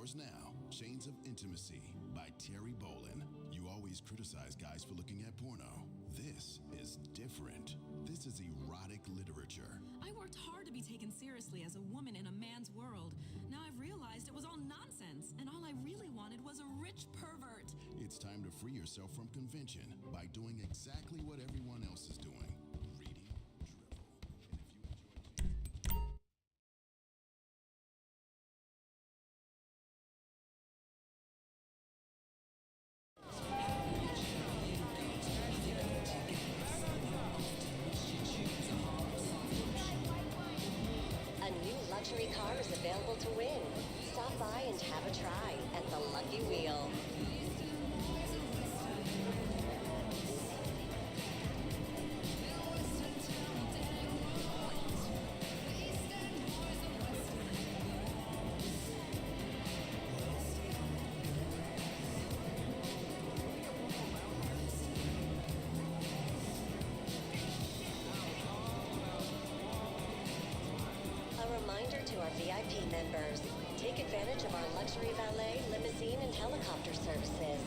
stores now. Chains of Intimacy by Terry Bolin. You always criticize guys for looking at porno. This is different. This is erotic literature. I worked hard to be taken seriously as a woman in a man's world. Now I've realized it was all nonsense, and all I really wanted was a rich pervert. It's time to free yourself from convention by doing exactly what everyone else is doing. Reading Drivel. And if you enjoy... A new luxury car is available to win. Stop by and have a try at the Lucky Wheel. A reminder to our VIP members, take advantage of our luxury valet, limousine, and helicopter services.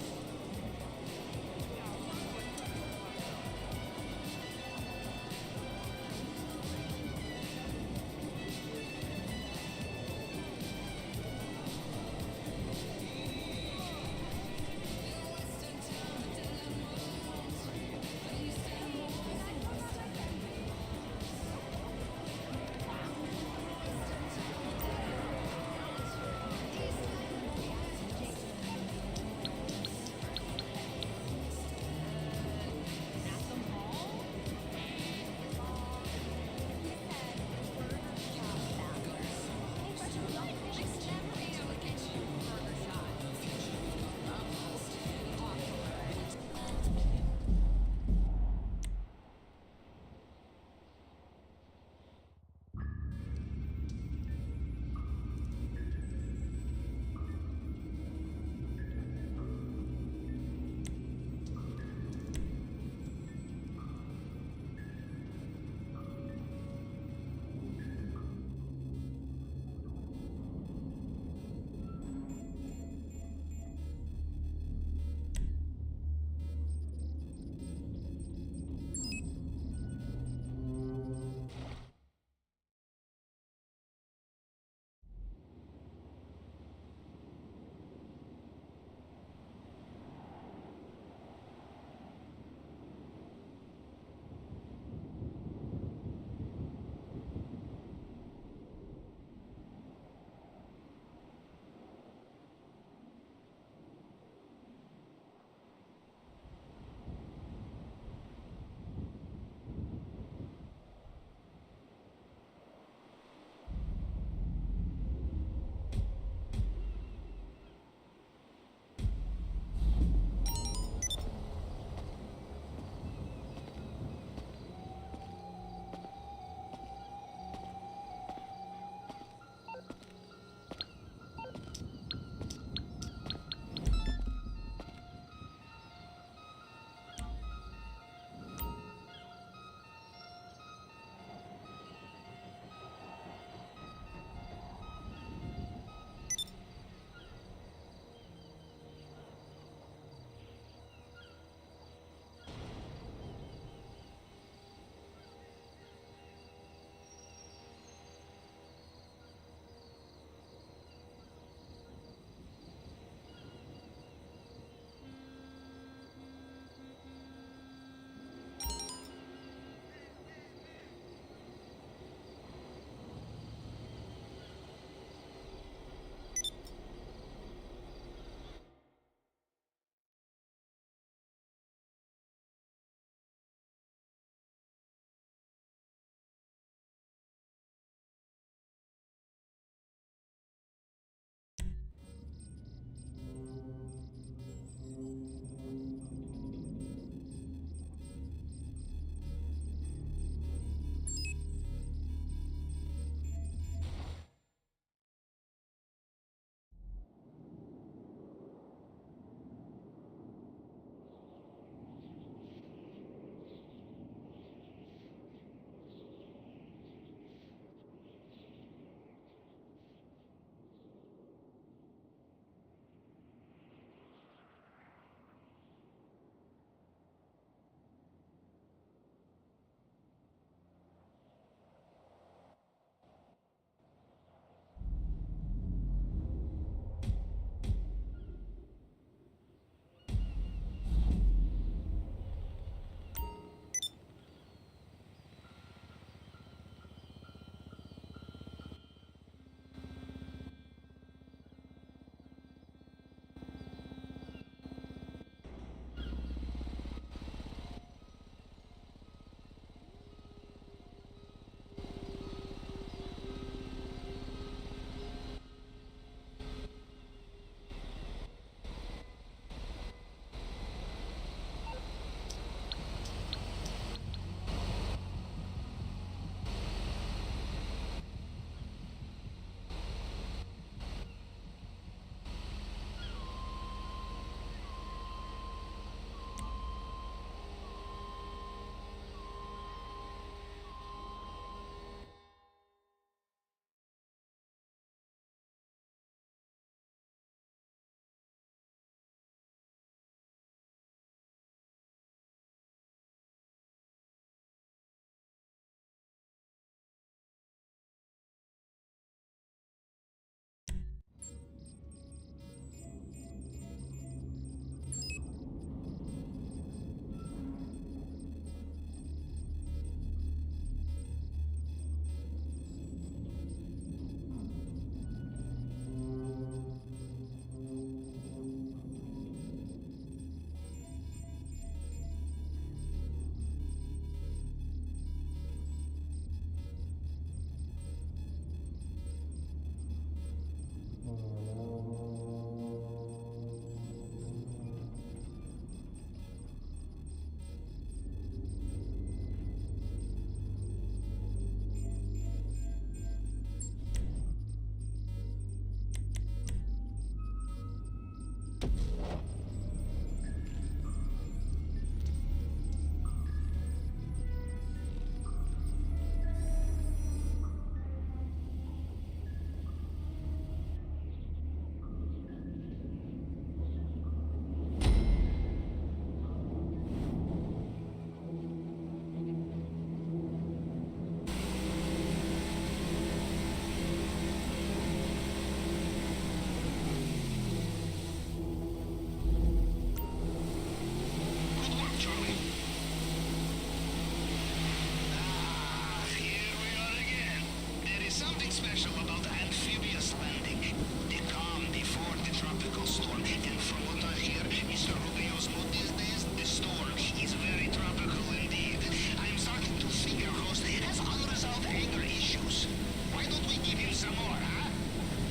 special about amphibious landing. The calm before the tropical storm. And from what I hear, Mr. Rubio's mood these days, the storm is very tropical indeed. I'm starting to figure Host has unresolved anger issues. Why don't we give him some more, huh?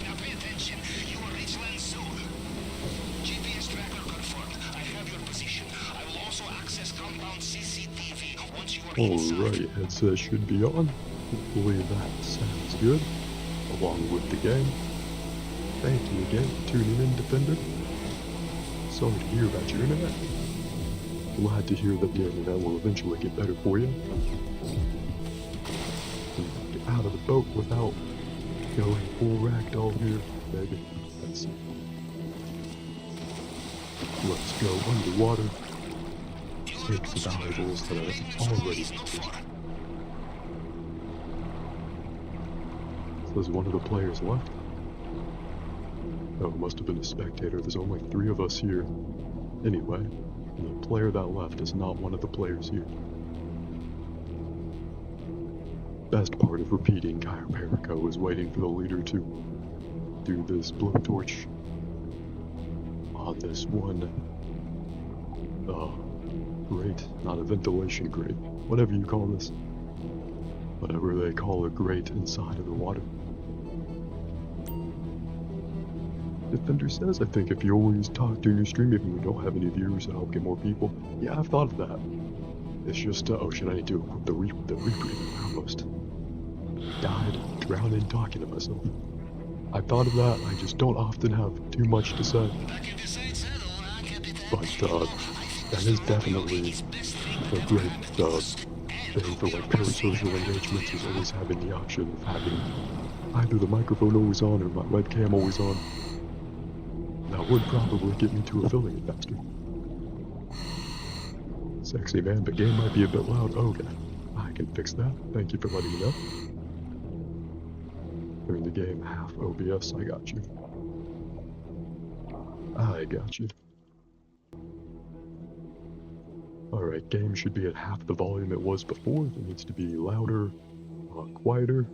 Now pay attention. You are Richland soon. GPS tracker confirmed. I have your position. I will also access compound CCTV once you are inside. Alright, headset should be on. Hopefully that sounds good. Along with the game. Thank you again for tuning in, Defender. Sorry to hear about your internet. Glad to hear that the internet will eventually get better for you. Get out of the boat without going full ragdoll here, baby. Let's see. Let's go underwater. Take the valuables that are already used. There's one of the players left. Oh, must have been a spectator. There's only 3 of us here. Anyway, the player that left is not one of the players here. Best part of repeating Caio Perico is waiting for the leader to do this blowtorch on this one grate, not a ventilation grate, whatever you call this. Whatever they call a grate inside of the water. Defender says, I think if you always talk during your stream, even when you don't have any viewers, it'll help get more people. Yeah, I've thought of that. It's just, oh shit, I need to equip the rebreathing. I almost died drowning talking to myself. I thought of that, I just don't often have too much to say. But, that is definitely a great, thing for like parasocial engagements, is always having the option of having either the microphone always on or my webcam always on. That would probably get me to affiliate faster. Sexy man, but game might be a bit loud. Okay, I can fix that. Thank you for letting me know. During the game, half OBS, I got you. I got you. Alright, game should be at half the volume it was before. It needs to be louder, quieter.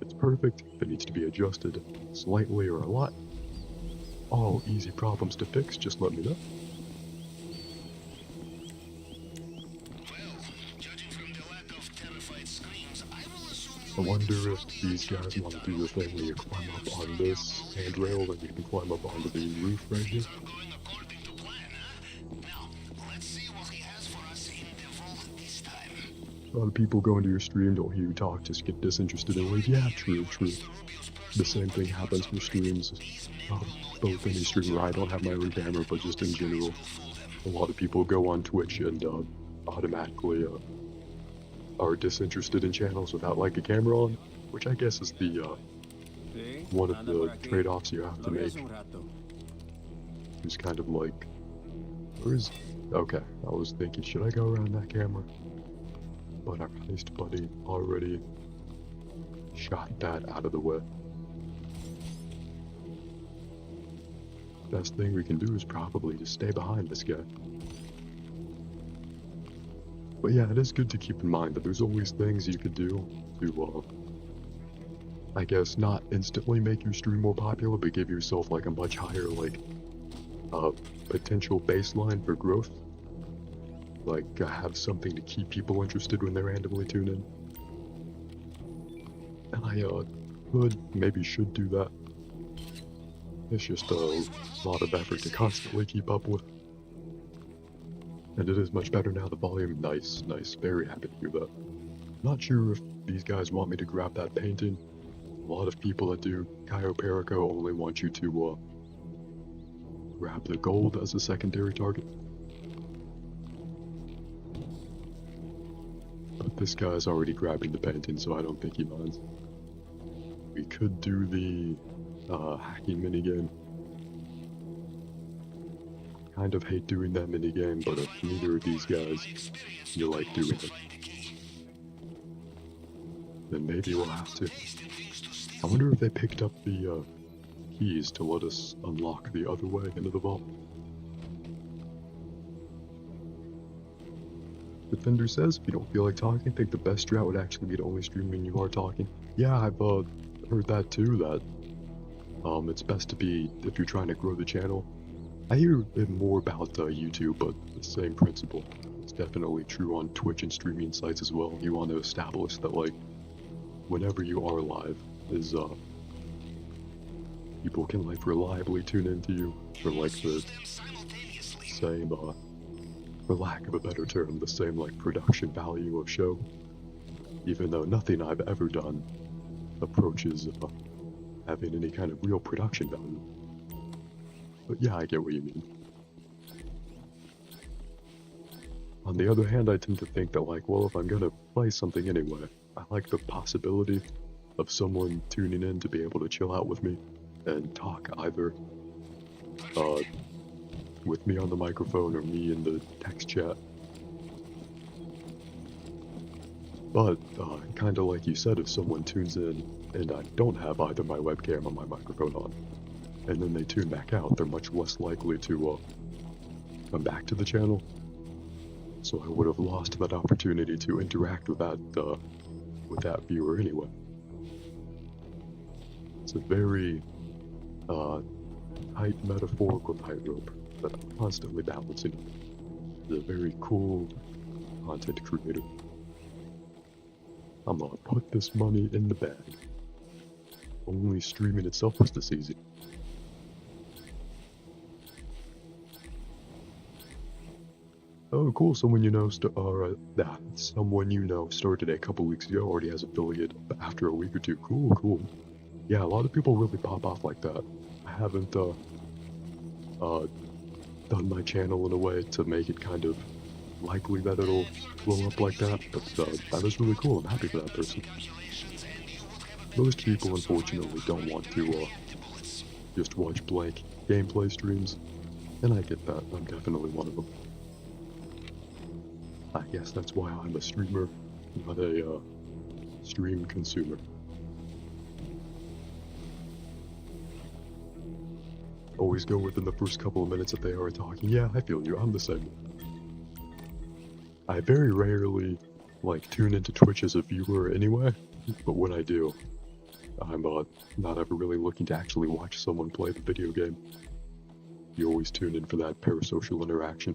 It's perfect. If it needs to be adjusted slightly or a lot. All easy problems to fix, just let me know. I wonder if these guys want to do the thing where you climb up on this handrail and you can climb up onto the roof right here. A lot of people go into your stream, don't hear you talk, just get disinterested and leave. Yeah, true. The same thing happens for streams, both any stream where I don't have my own camera, but just in general. A lot of people go on Twitch and automatically are disinterested in channels without like a camera on, which I guess is the one of the trade-offs you have to make. It's kind of like, okay, I was thinking, should I go around that camera? But our heist buddy already shot that out of the way. Best thing we can do is probably just stay behind this guy. But yeah, it is good to keep in mind that there's always things you could do to, I guess, not instantly make your stream more popular, but give yourself like a much higher, like, potential baseline for growth. Like, have something to keep people interested when they randomly tune in. And I, maybe should do that. It's just a lot of effort to constantly keep up with. And it is much better now, the volume, nice, very happy to hear that. Not sure if these guys want me to grab that painting. A lot of people that do Caio Perico only want you to, grab the gold as a secondary target. But this guy's already grabbing the painting, so I don't think he minds. We could do the hacking minigame. Kind of hate doing that minigame, but if neither of these guys you like doing it, then maybe we'll have to. I wonder if they picked up the keys to let us unlock the other way into the vault. Defender says, if you don't feel like talking, I think the best strat would actually be to only stream when you are talking. Yeah, I've heard that too, that it's best to be, if you're trying to grow the channel. I hear it more about YouTube, but the same principle. It's definitely true on Twitch and streaming sites as well. You want to establish that, like, whenever you are live, is people can like reliably tune into you for like the same, for lack of a better term, the same like production value of show. Even though nothing I've ever done approaches having any kind of real production value. But yeah, I get what you mean. On the other hand, I tend to think that, like, well, if I'm gonna play something anyway, I like the possibility of someone tuning in to be able to chill out with me and talk either with me on the microphone or me in the text chat. But, kinda like you said, if someone tunes in and I don't have either my webcam or my microphone on, and then they tune back out, they're much less likely to come back to the channel. So I would have lost that opportunity to interact with that viewer anyway. It's a very tight metaphorical tightrope that I'm constantly balancing. It's a very cool content creator. I'm gonna put this money in the bag. Only streaming itself was this easy. Oh, cool. Someone you know, someone you know started a couple weeks ago, already has affiliate after a week or two. Cool, cool. Yeah, a lot of people really pop off like that. I haven't done my channel in a way to make it kind of likely that it'll blow up like that, but that is really cool. I'm happy for that person. Most people, unfortunately, don't want to just watch blank gameplay streams, and I get that. I'm definitely one of them. I guess that's why I'm a streamer, not a stream consumer. Always go within the first couple of minutes that they are talking. Yeah, I feel you. I'm the same. I very rarely, like, tune into Twitch as a viewer anyway, but when I do, I'm not ever really looking to actually watch someone play the video game. You always tune in for that parasocial interaction.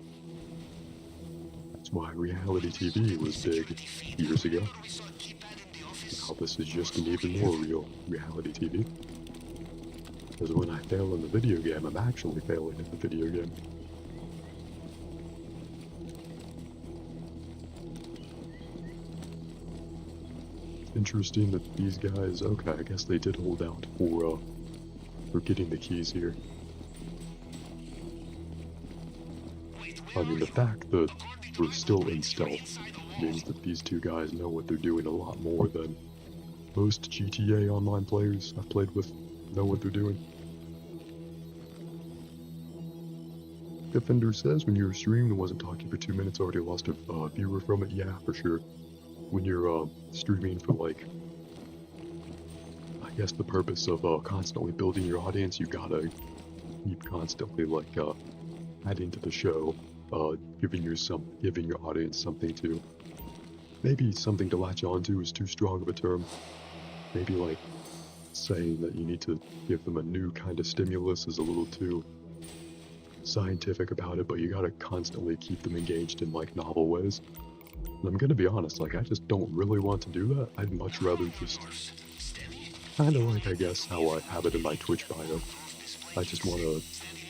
That's why reality TV was big years ago. Now this is just an even more real reality TV. Because when I fail in the video game, I'm actually failing in the video game. It's interesting that these guys, okay, I guess they did hold out for getting the keys here. I mean, the fact that we're still in stealth means that these two guys know what they're doing a lot more than most GTA Online players I've played with know what they're doing. Defender says when you're streaming and wasn't talking for 2 minutes, already lost a viewer from it. Yeah, for sure. When you're streaming for, like, I guess the purpose of constantly building your audience, you gotta keep constantly, like, adding to the show, giving your audience something to, maybe something to latch onto is too strong of a term. Maybe, like, saying that you need to give them a new kind of stimulus is a little too scientific about it, but you gotta constantly keep them engaged in, like, novel ways. And I'm gonna be honest, like, I just don't really want to do that. I'd much rather just kind of like, I guess, how I have it in my Twitch bio. I just want to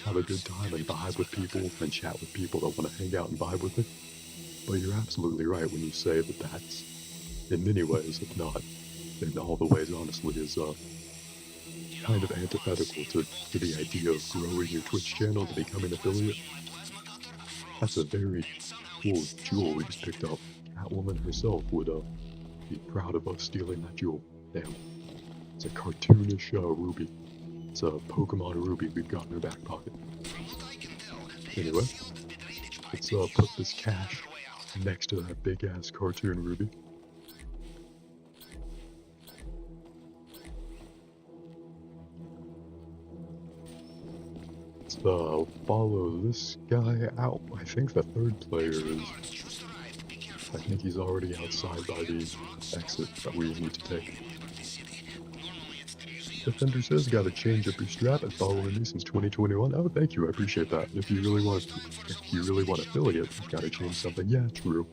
have a good time and vibe with people and chat with people that want to hang out and vibe with me. But you're absolutely right when you say that that's, in many ways, if not in all the ways, honestly, is kind of antithetical to the idea of growing your Twitch channel to become an affiliate. That's a very cool jewel we just picked up. Catwoman herself would be proud of us stealing that jewel. Damn. It's a cartoonish ruby. It's a Pokemon ruby we've got in our back pocket. Anyway, let's put this cash next to that big ass cartoon ruby. Let's follow this guy out. I think the third player is... I think he's already outside by the exit that we need to take. Defender says, gotta change up your strap and following me since 2021. Oh, thank you, I appreciate that. If you really want affiliate, you gotta change something. Yeah, true.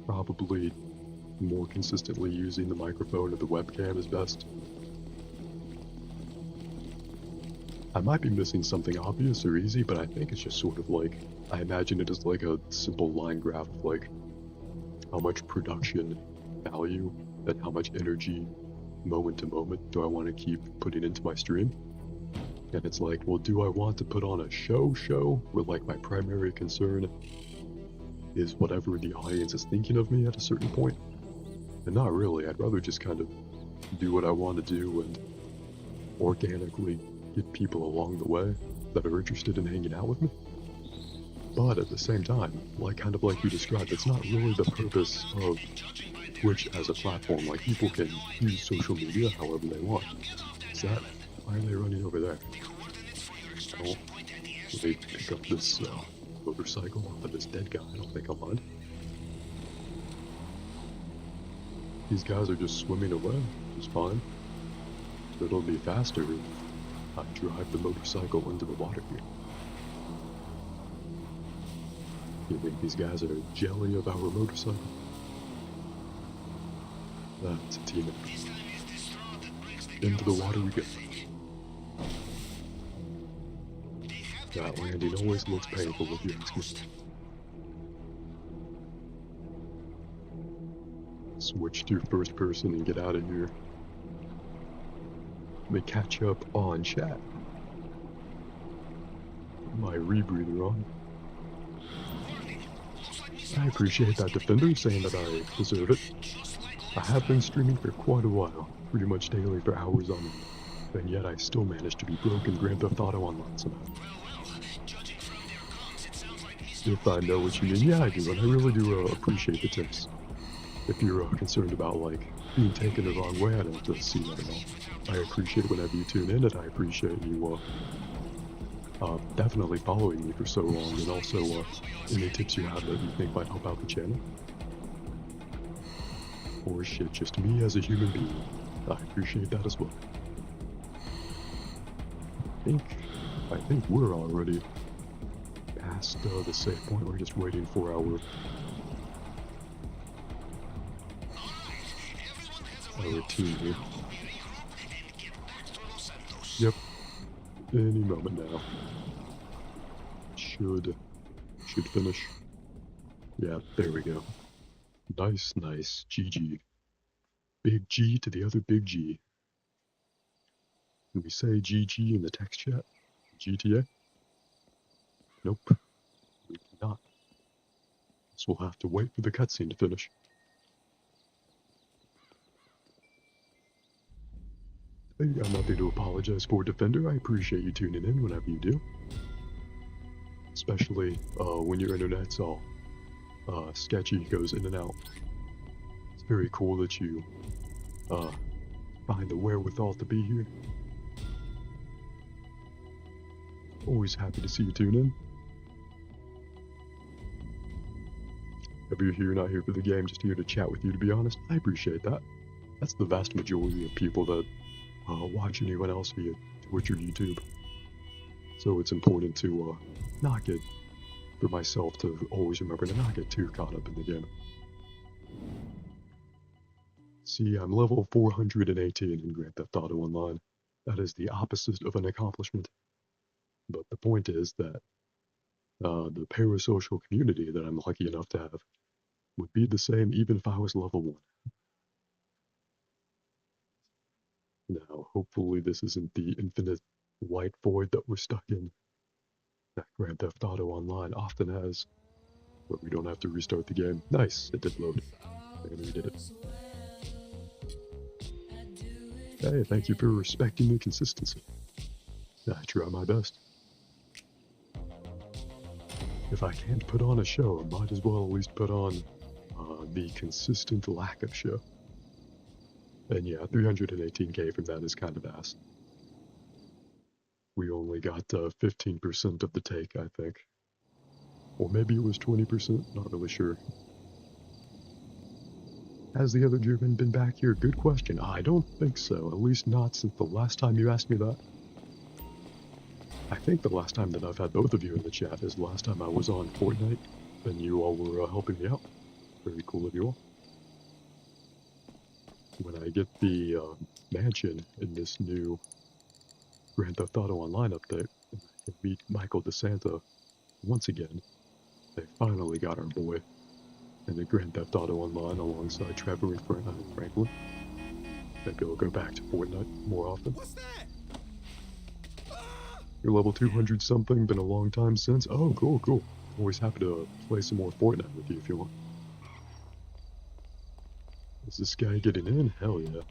Probably more consistently using the microphone or the webcam is best. I might be missing something obvious or easy, but I think it's just sort of like, I imagine it as like a simple line graph of like how much production value and how much energy moment to moment do I want to keep putting into my stream. And it's like, well, do I want to put on a show where like my primary concern is whatever the audience is thinking of me at a certain point? And not really. I'd rather just kind of do what I want to do and organically get people along the way that are interested in hanging out with me. But at the same time, like kind of like you described, it's not really the purpose of Twitch as a platform. Like, people can use social media however they want. Is that, why are they running over there? Oh, they pick up this motorcycle off of this dead guy. I don't think I'll mind. These guys are just swimming away, which is fine. But it'll be faster if I drive the motorcycle into the water here. You think these guys are jelly of our motorcycle? That's a team effort. Into the water we go. That landing always looks painful if you ask me. Switch to first person and get out of here. Let me catch up on chat. Put my rebreather on. I appreciate that Defender saying that I deserve it. I have been streaming for quite a while, pretty much daily for hours on end, and yet I still managed to be broke in Grand Theft Auto Online somehow. If I know what you mean, yeah I do, and I really do appreciate the tips. If you're concerned about, like, being taken the wrong way, I don't see that at all. I appreciate whenever you tune in, and I appreciate you definitely following me for so long, and also any tips you have that you think might help out the channel. Or shit, just me as a human being. I appreciate that as well. I think we're already past the save point. We're just waiting for our team here. Yep. Any moment now. Should finish. Yeah, there we go. Nice. GG. Big G to the other big G. Can we say GG in the text chat? GTA? Nope. We cannot. So we'll have to wait for the cutscene to finish. Hey, I'm nothing to apologize for, Defender. I appreciate you tuning in whenever you do. Especially when your internet's all sketchy, goes in and out. It's very cool that you find the wherewithal to be here. Always happy to see you tune in. If you're here, not here for the game, just here to chat with you, to be honest, I appreciate that. That's the vast majority of people that watch anyone else via Twitch or YouTube. So it's important to not get, for myself, to always remember to not get too caught up in the game. See, I'm level 418 in Grand Theft Auto Online. That is the opposite of an accomplishment. But the point is that the parasocial community that I'm lucky enough to have would be the same even if I was level 1. Now, hopefully this isn't the infinite white void that we're stuck in, that Grand Theft Auto Online often has, where we don't have to restart the game. Nice, it did load. And we did it. Hey, thank you for respecting the consistency. I try my best. If I can't put on a show, I might as well at least put on the consistent lack of show. And yeah, 318k from that is kind of ass. We only got 15% of the take, I think. Or maybe it was 20%, not really sure. Has the other German been back here? Good question. I don't think so. At least not since the last time you asked me that. I think the last time that I've had both of you in the chat is the last time I was on Fortnite, and you all were helping me out. Very cool of you all. When I get the mansion in this new Grand Theft Auto Online update, and I can meet Michael DeSanta once again, they finally got our boy in the Grand Theft Auto Online alongside Trevor and Franklin. Maybe I'll go back to Fortnite more often. What's that? You're level 200 something, been a long time since. Oh, cool, cool. Always happy to play some more Fortnite with you if you want. Is this guy getting in? Hell yeah.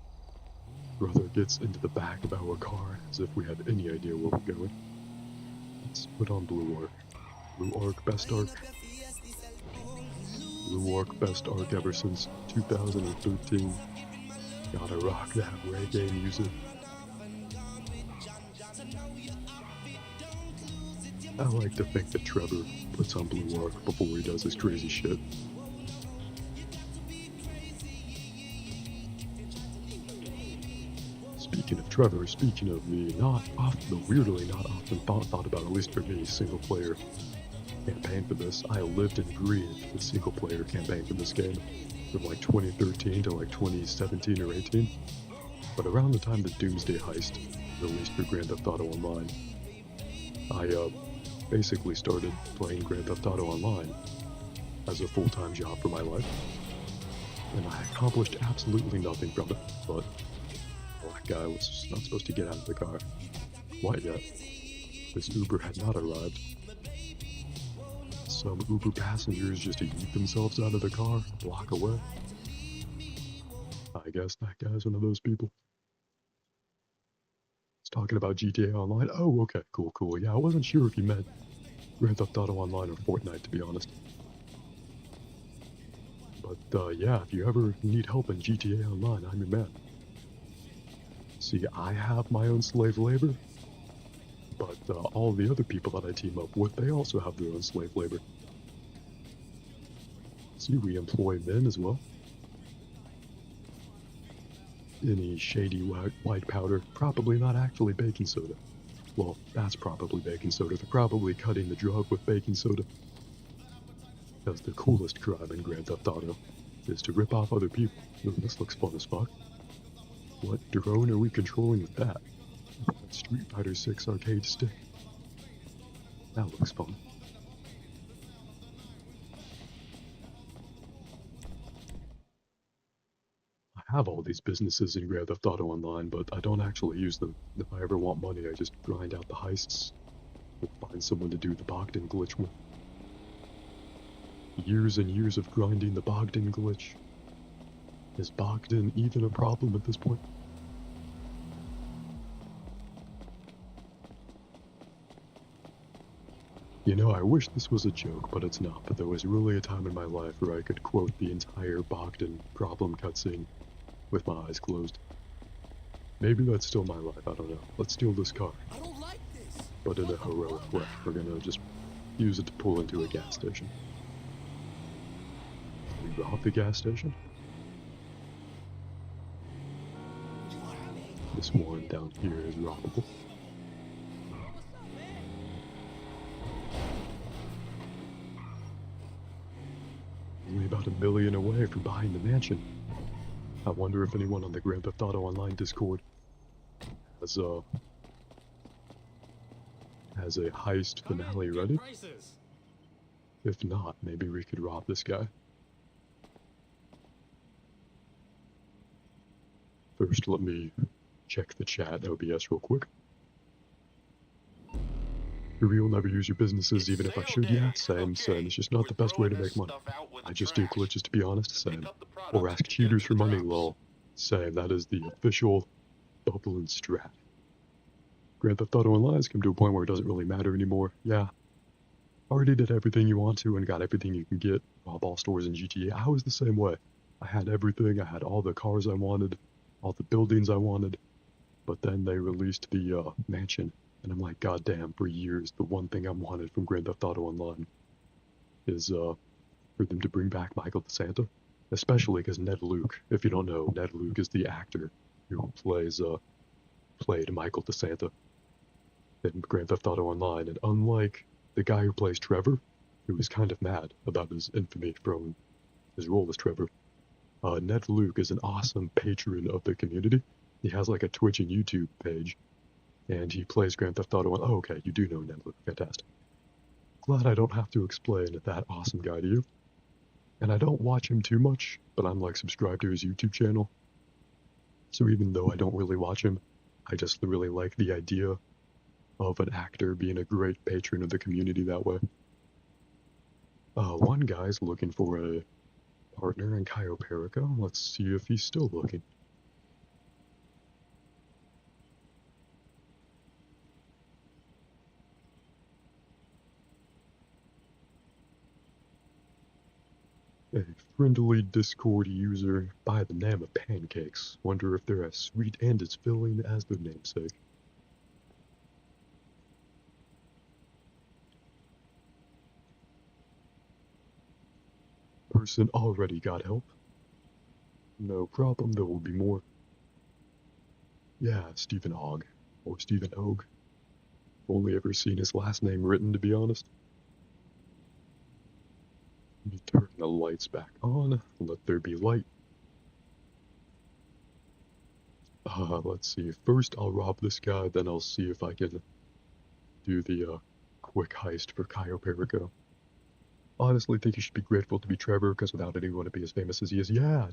Brother gets into the back of our car as if we have any idea where we're going. Let's put on Blue Arc. Blue Arc, best arc. Blue Arc, best arc ever since 2013. Gotta rock that reggae music. I like to think that Trevor puts on Blue Arc before he does his crazy shit. Speaking of Trevor, speaking of the weirdly not often thought about, at least for me, single player campaign for this, I lived and breathed the single player campaign for this game from like 2013 to like 2017 or 18. But around the time the Doomsday Heist released for Grand Theft Auto Online, I basically started playing Grand Theft Auto Online as a full-time job for my life, and I accomplished absolutely nothing from it, but the black guy was not supposed to get out of the car quite yet. This Uber had not arrived. Some Uber passengers just yeet themselves out of the car a block away. I guess that guy's one of those people. Talking about GTA Online. Oh, okay, cool, cool. Yeah, I wasn't sure if you meant Grand Theft Auto Online or Fortnite, to be honest. But yeah, if you ever need help in GTA Online, I'm your man. See, I have my own slave labor, but all the other people that I team up with, they also have their own slave labor. See, we employ men as well. Any shady white powder, probably not actually baking soda. Well, that's probably baking soda. They're probably cutting the drug with baking soda. Because the coolest crime in Grand Theft Auto is to rip off other people. Ooh, this looks fun as fuck. What drone are we controlling with that? Street Fighter 6 arcade stick. That looks fun. I have all these businesses in Grand Theft Auto Online, but I don't actually use them. If I ever want money, I just grind out the heists or find someone to do the Bogdan glitch with. Years and years of grinding the Bogdan glitch. Is Bogdan even a problem at this point? You know, I wish this was a joke, but it's not. But there was really a time in my life where I could quote the entire Bogdan problem cutscene with my eyes closed. Maybe that's still my life, I don't know. Let's steal this car. I don't like this. But in a heroic way. We're gonna just use it to pull into a gas station. We rob the gas station? This one down here is robbable. Only about 1 million away from buying the mansion. I wonder if anyone on the Grand Theft Auto Online Discord has a heist finale ready. If not, maybe we could rob this guy. First, let me check the chat OBS real quick. For real, never use your businesses even if I should. Yeah, same. It's just not the best way to make money. I just do glitches to be honest, same. Or ask cheaters for money, lol. Same, that is the official Bubbling strat. Grand Theft Auto Online has come to a point where it doesn't really matter anymore. Yeah. Already did everything you want to and got everything you can get. Rob all stores in GTA. I was the same way. I had everything. I had all the cars I wanted, all the buildings I wanted. But then they released the mansion. And I'm like, God damn, for years, the one thing I wanted from Grand Theft Auto Online is for them to bring back Michael DeSanta. Especially because Ned Luke, if you don't know, Ned Luke is the actor who played Michael DeSanta in Grand Theft Auto Online, and unlike the guy who plays Trevor, who is kind of mad about his infamy from his role as Trevor, Ned Luke is an awesome patron of the community. He has like a Twitch and YouTube page, and he plays Grand Theft Auto. Oh, okay, you do know Ned Luke. Fantastic. Glad I don't have to explain that awesome guy to you. And I don't watch him too much, but I'm like subscribed to his YouTube channel. So even though I don't really watch him, I just really like the idea of an actor being a great patron of the community that way. One guy's looking for a partner in Cayo Perico. Let's see if he's still looking. A friendly Discord user by the name of Pancakes. Wonder if they're as sweet and as filling as their namesake. Person already got help. No problem, there will be more. Yeah, Stephen Ogg. Or Stephen Ogg. Only ever seen his last name written, to be honest. Let me turn the lights back on. Let there be light. Let's see. First, I'll rob this guy, then I'll see if I can do the quick heist for Cayo Perico. Honestly, think you should be grateful to be Trevor, because without anyone to be as famous as he is. Yeah,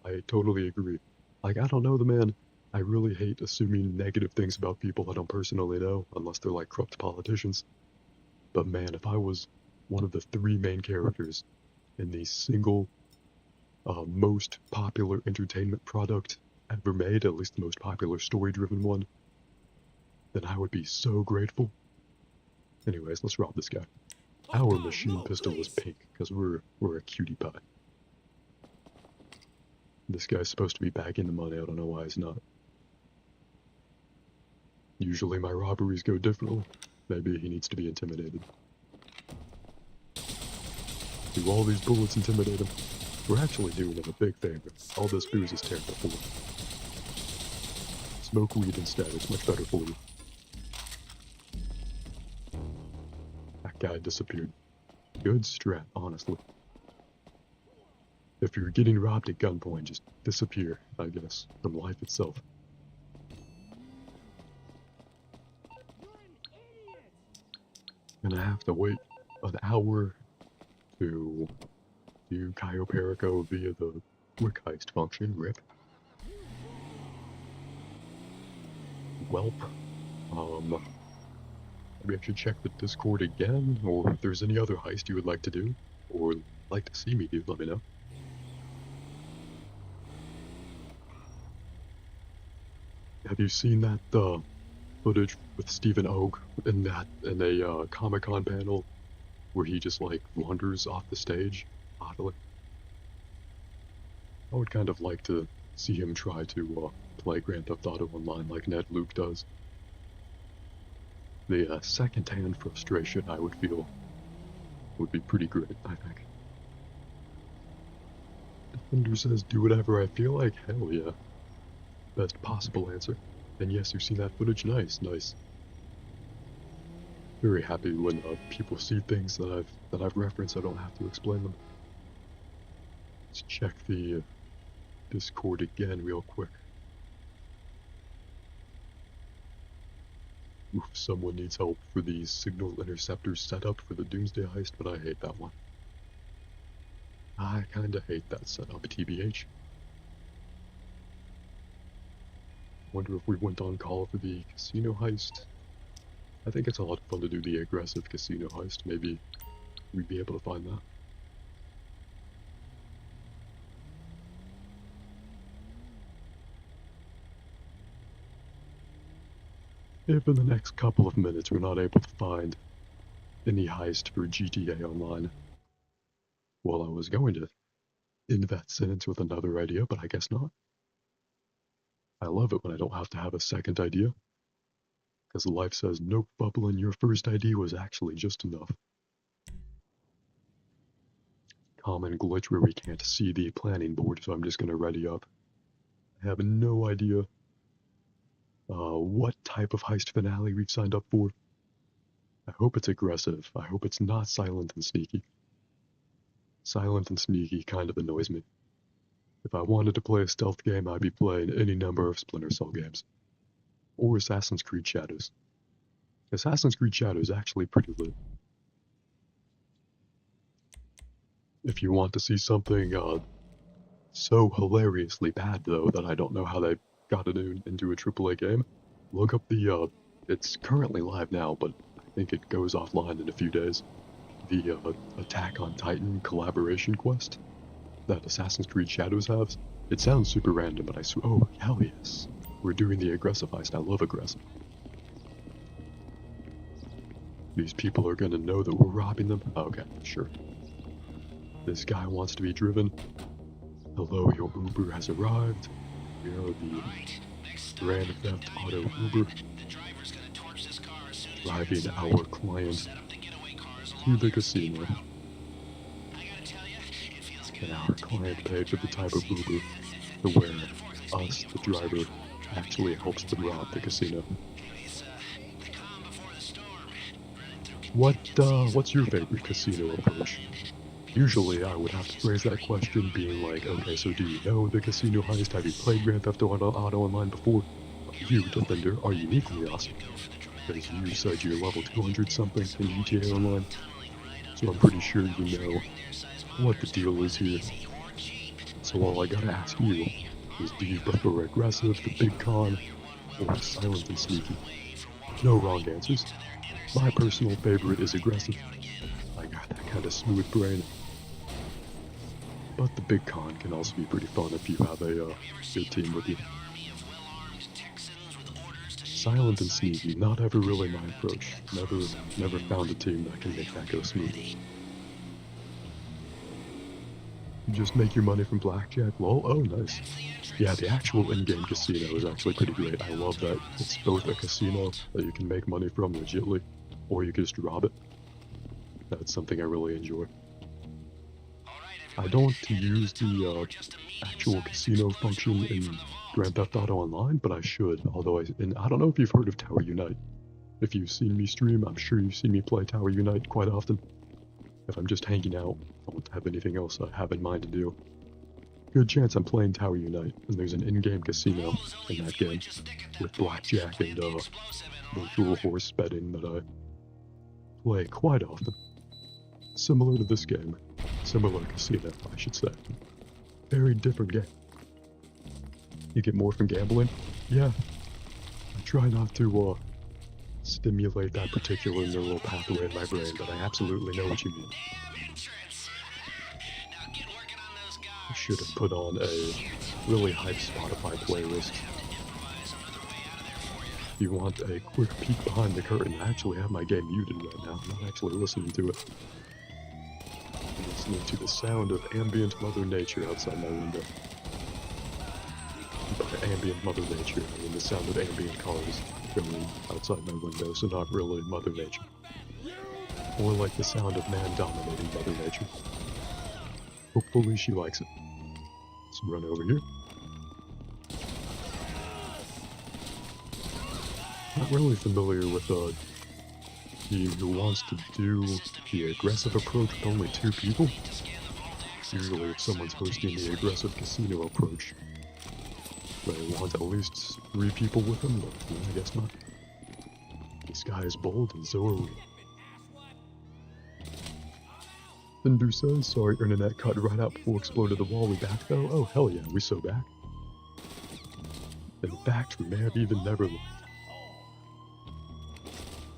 I totally agree. Like, I don't know the man. I really hate assuming negative things about people I don't personally know, unless they're like corrupt politicians. But man, if I was one of the 3 main characters in the single most popular entertainment product ever made, at least the most popular story-driven one, then I would be so grateful. Anyways, let's rob this guy. Our machine pistol is pink, because we're a cutie pie. This guy's supposed to be bagging the money, I don't know why he's not. Usually my robberies go differently. Maybe he needs to be intimidated. Do all these bullets intimidate him? We're actually doing him a big favor. All this booze is terrible for him. Smoke weed instead, it's much better for you. That guy disappeared. Good strat, honestly. If you're getting robbed at gunpoint, just disappear, I guess, from life itself. Gonna have to wait an hour to do Cayo Perico via the quick heist function, rip. Welp. Maybe I should check the Discord again, or if there's any other heist you would like to do, or like to see me do, let me know. Have you seen that footage with Stephen Ogg in a Comic-Con panel where he just like wanders off the stage oddly? I would kind of like to see him try to play Grand Theft Auto Online like Ned Luke does. The second-hand frustration I would feel would be pretty great, I think. Defender says, do whatever I feel like? Hell yeah. Best possible answer. And yes, you've seen that footage? Nice, nice. Very happy when people see things that I've referenced, I don't have to explain them. Let's check the Discord again real quick. Oof, someone needs help for the signal interceptor setup for the Doomsday heist, but I hate that one. I kinda hate that setup, TBH. Wonder if we went on call for the casino heist. I think it's a lot of fun to do the aggressive casino heist. Maybe we'd be able to find that. If in the next couple of minutes we're not able to find any heist for GTA Online, well, I was going to end that sentence with another idea, but I guess not. I love it when I don't have to have a second idea, because life says, nope, bubbling, your first idea was actually just enough. common glitch where we can't see the planning board, so I'm just gonna ready up. I have no idea what type of heist finale we've signed up for. I hope it's aggressive. I hope it's not silent and sneaky. Silent and sneaky kind of annoys me. If I wanted to play a stealth game, I'd be playing any number of Splinter Cell games. Or Assassin's Creed Shadows. Assassin's Creed Shadows is actually pretty lit. If you want to see something so hilariously bad, though, that I don't know how they got it into a AAA game, look up the, it's currently live now, but I think it goes offline in a few days. The Attack on Titan collaboration quest that Assassin's Creed Shadows has. It sounds super random, but I swear, oh, hell yes. We're doing the aggressive heist. I love aggressive. These people are gonna know that we're robbing them? Okay, sure. This guy wants to be driven. Hello, your Uber has arrived. We are the Grand Theft Auto Uber, driving our client to the casino. And our client paid for the type of Uber to where us, the driver, actually helps them rob the casino. What's your favorite casino approach? Usually I would have to phrase that question being like, okay, so do you know the casino heist? Have you played Grand Theft Auto Online before? You, Defender, are uniquely awesome. Because you said you're level 200 something in GTA Online. So I'm pretty sure you know what the deal is here. So all I gotta ask you is, do you prefer aggressive, the big con, or silent and sneaky? No wrong answers. My personal favorite is aggressive. I got that kind of smooth brain. But the big con can also be pretty fun if you have a good team with you. Silent and sneaky, not ever really my approach. Never found a team that can make that go smooth. You just make your money from blackjack? Lol, oh nice. Yeah, the actual in-game casino is actually pretty great. I love that it's both a casino that you can make money from legitly, or you can just rob it. That's something I really enjoy. I don't use the actual casino function in Grand Theft Auto Online, but I should, although I don't know if you've heard of Tower Unite. If you've seen me stream, I'm sure you've seen me play Tower Unite quite often. If I'm just hanging out, I don't have anything else I have in mind to do. Good chance I'm playing Tower Unite, and there's an in-game casino in that game, with blackjack and virtual horse betting that I play quite often. Similar to this game. Similar casino, I should say. Very different game. You get more from gambling? Yeah. I try not to, stimulate that particular neural pathway in my brain, but I absolutely know what you mean. I should have put on a really hype Spotify playlist. If you want a quick peek behind the curtain, I actually have my game muted right now. I'm not actually listening to it. I'm listening to the sound of ambient Mother Nature outside my window. By ambient Mother Nature, I mean the sound of ambient cars going outside my window, so not really Mother Nature. More like the sound of man dominating Mother Nature. Hopefully she likes it. Let's run over here. Not really familiar with a team who wants to do the aggressive approach with only 2 people. Usually if someone's hosting the aggressive casino approach, they want at least 3 people with them, but yeah, I guess not. This guy is bold and so are we. Hindu says, sorry internet cut right out before exploded the wall. We back though? Oh hell yeah, we so back. In fact, we may have even never left.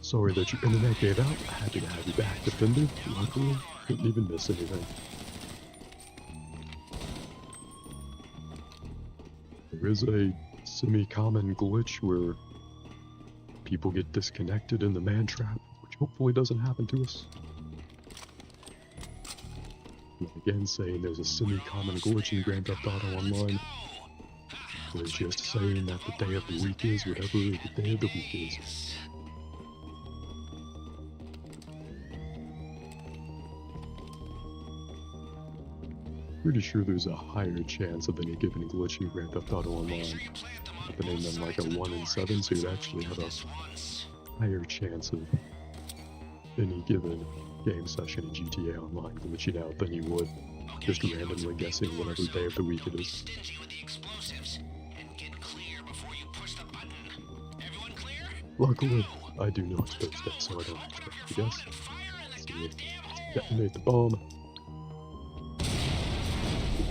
Sorry that your internet gave out. Happy to have you back, Defender. Luckily, couldn't even miss anything. There is a semi-common glitch where people get disconnected in the man trap, which hopefully doesn't happen to us. And again, saying there's a semi-common glitch in Grand Theft Auto Online. It's just saying that the day of the week is whatever the day of the week is. pretty sure there's a higher chance of any given glitch in Grand Theft Auto Online happening than like a 1 in 7, so you'd actually have a higher chance of any given game session in GTA Online glitching out than you would just randomly guessing whatever day of the week it is. Luckily, I do know it's Thursday, so I don't expect to guess. See, detonate the bomb.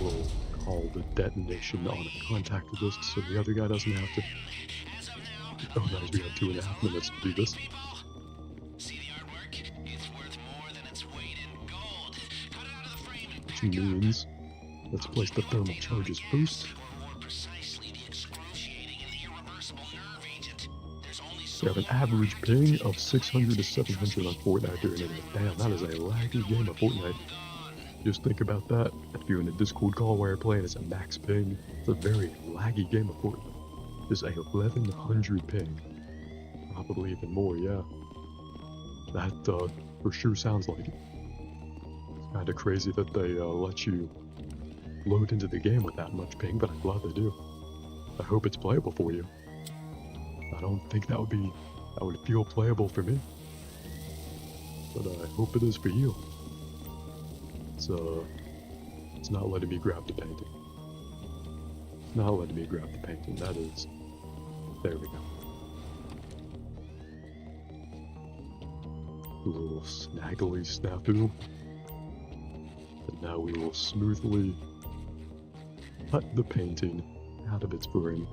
We'll call the detonation on a contact list so the other guy doesn't have to. Oh nice, we have 2.5 minutes to do this. Which means, let's place the thermal charges first. We have an average ping of 600 to 700 on Fortnite during it. Damn, that is a laggy game of Fortnite. Just think about that. If you're in a Discord call where you're playing, it's a max ping. It's a very laggy game of Fortnite. It's a 1100 ping. Probably even more, yeah. That for sure sounds like it. It's kinda crazy that they let you load into the game with that much ping, but I'm glad they do. I hope it's playable for you. I don't think that would feel playable for me. But I hope it is for you. It's not letting me grab the painting. It's not letting me grab the painting, that is. There we go. A little snaggly snafu. And now we will smoothly cut the painting out of its frame.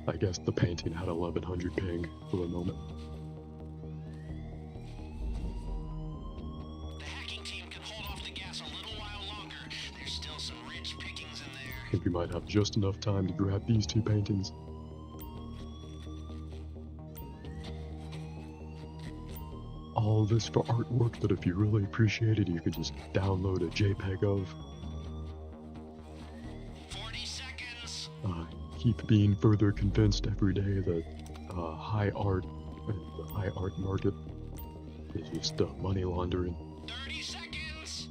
I guess the painting had 1100 ping for a moment. The hacking team can hold off the gas a little while longer. There's still some rich pickings in there. I think we might have just enough time to grab these two paintings. All this for artwork that if you really appreciate it, you could just download a JPEG of. 40 seconds. Keep being further convinced every day that high art and the high art market is just money laundering. 30 seconds.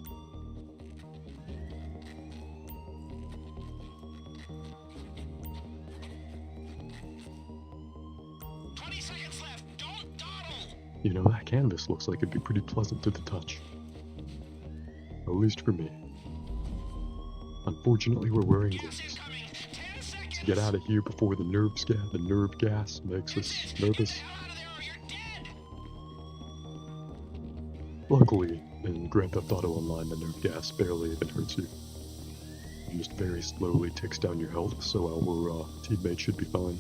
20 seconds left. Don't dawdle. You know, that canvas looks like it'd be pretty pleasant to the touch. At least for me. Unfortunately, we're wearing gloves. To get out of here before the nerve gas makes us nervous. Luckily, in Grand Theft Auto Online, the nerve gas barely even hurts you. It just very slowly ticks down your health, so our teammates should be fine.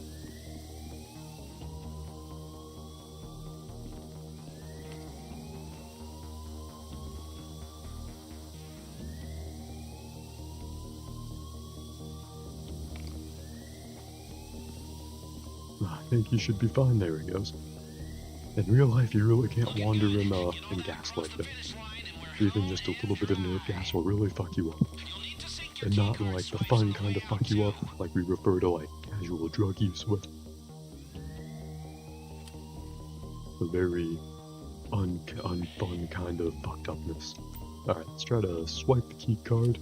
I think you should be fine. There he goes. In real life, you really can't wander in gas like that. Even just a little bit of nerve gas will really fuck you up. And not like the fun kind of fuck you up, like we refer to like casual drug use with. A very unfun kind of fucked upness. Alright, let's try to swipe the key card.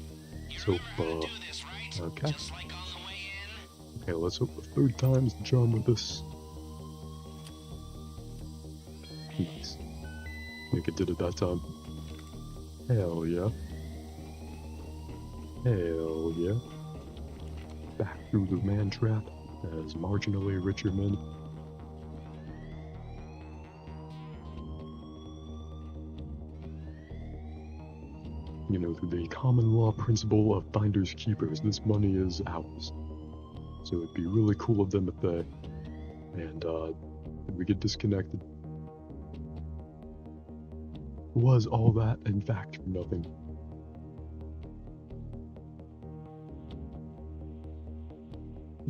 So, okay. Okay, let's hope the third time's the charm with this. Nice. I think it did it that time. Hell yeah. Hell yeah. Back through the man trap as marginally richer men. You know, through the common law principle of finders keepers, this money is ours. So it'd be really cool of them if they, and we get disconnected. Was all that, in fact, for nothing?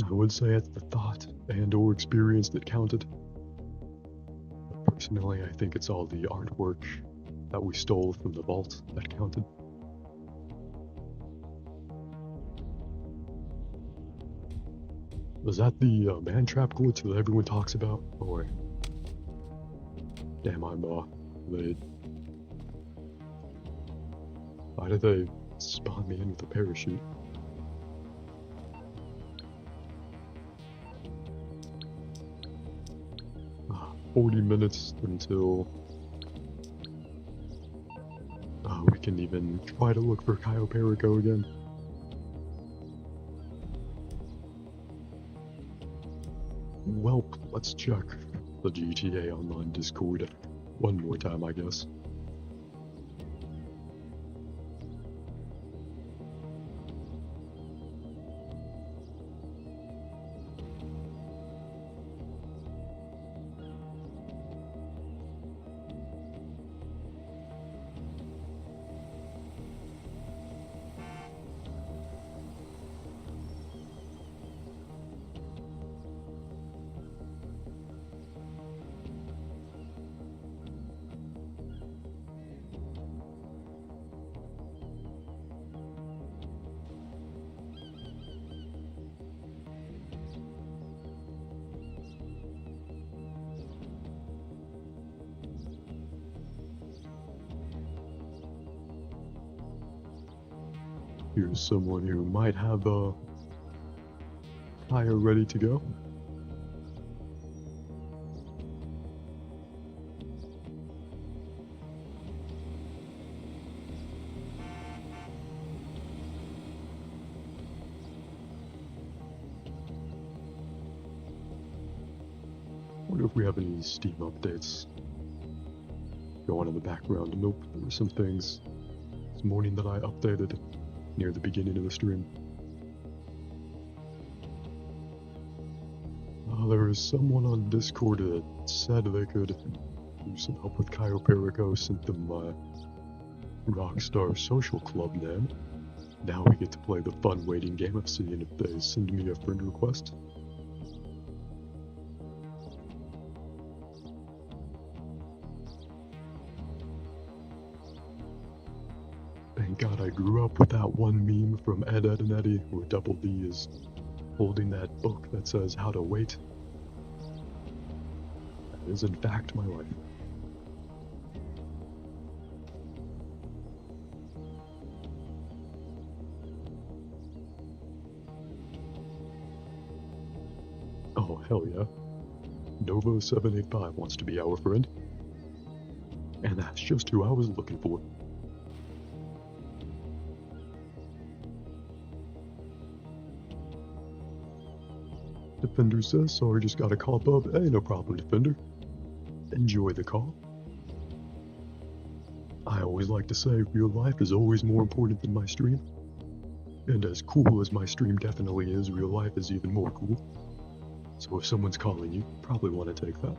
I would say it's the thought and or experience that counted. But personally, I think it's all the artwork that we stole from the vault that counted. Was that the man trap glitch that everyone talks about? Or damn, I'm late. Why did they spawn me in with a parachute? 40 minutes until we can even try to look for Cayo Perico again. Well, let's check the GTA Online Discord one more time, I guess. Here's someone who might have a tire ready to go. Wonder if we have any Steam updates going in the background. Nope, there were some things this morning that I updated near the beginning of the stream. There was someone on Discord that said they could do some help with Cayo Perico, sent them my Rockstar Social Club name. Now we get to play the fun waiting game of seeing if they send me a friend request. Thank God I grew up with that one meme from Ed, Edd and Eddy where Double D is holding that book that says how to wait. That is in fact my life. Oh hell yeah. Novo785 wants to be our friend. And that's just who I was looking for. Defender says, sorry, just got a call up. Hey, no problem, Defender. Enjoy the call. I always like to say real life is always more important than my stream. And as cool as my stream definitely is, real life is even more cool. So if someone's calling you, probably want to take that.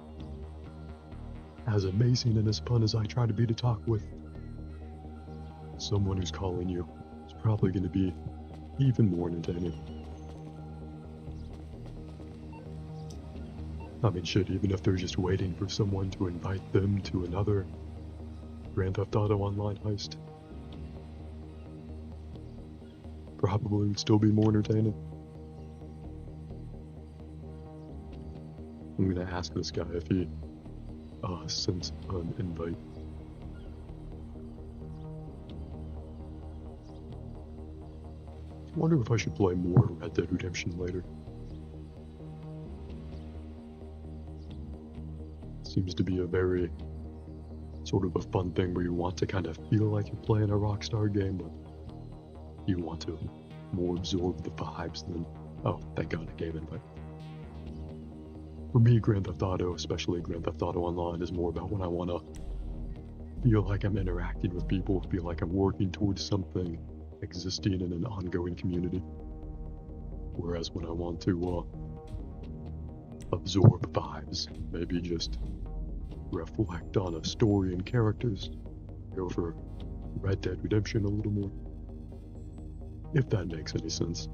As amazing and as fun as I try to be to talk with, someone who's calling you is probably going to be even more entertaining. I mean, shit, even if they're just waiting for someone to invite them to another Grand Theft Auto Online heist, probably would still be more entertaining. I'm gonna ask this guy if he sent an invite. I wonder if I should play more Red Dead Redemption later. Seems to be a very sort of a fun thing where you want to kind of feel like you're playing a Rockstar game, but you want to more absorb the vibes than, oh, thank God, a game invite. For me, Grand Theft Auto, especially Grand Theft Auto Online, is more about when I want to feel like I'm interacting with people, feel like I'm working towards something, existing in an ongoing community. Whereas when I want to absorb vibes, maybe just reflect on a story and characters, go for Red Dead Redemption a little more. If that makes any sense.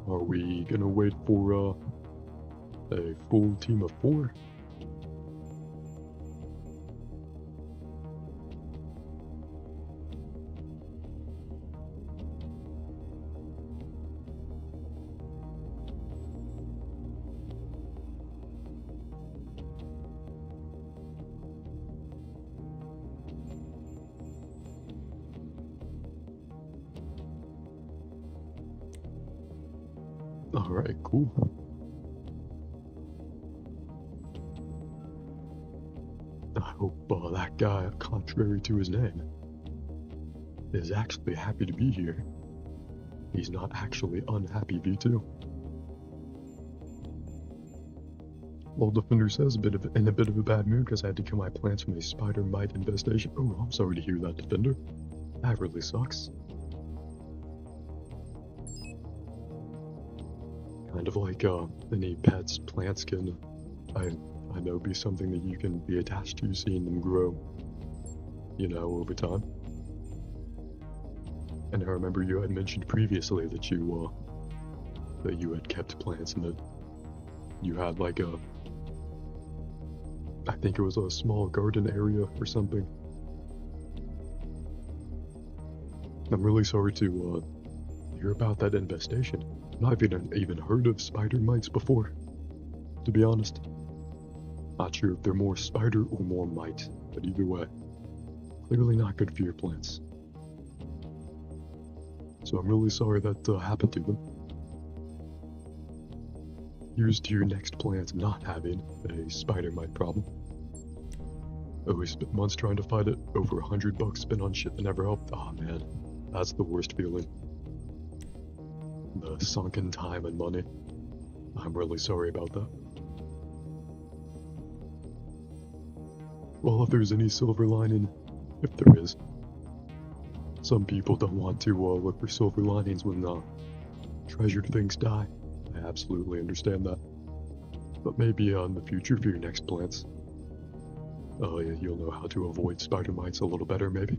Are we gonna wait for A full team of 4? Alright, cool. I hope that guy, contrary to his name, is actually happy to be here. He's not actually unhappy, V2. Well, Defender says in a bit of a bad mood because I had to kill my plants from a spider mite infestation. Oh, I'm sorry to hear that, Defender. That really sucks. Kind of like any pet's plants can, I know, be something that you can be attached to, seeing them grow, you know, over time. And I remember you had mentioned previously that you had kept plants and that you had like I think it was a small garden area or something. I'm really sorry to hear about that infestation. I've even heard of spider mites before, to be honest. Not sure if they're more spider or more mite, but either way, clearly not good for your plants. So I'm really sorry that happened to them. Here's to your next plant not having a spider mite problem. Oh, we spent months trying to fight it, over $100 spent on shit that never helped. Oh man, that's the worst feeling. The sunken time and money. I'm really sorry about that. Well, if there's any silver lining, if there is. Some people don't want to look for silver linings when treasured things die. I absolutely understand that. But maybe in the future for your next plants, you'll know how to avoid spider mites a little better, maybe.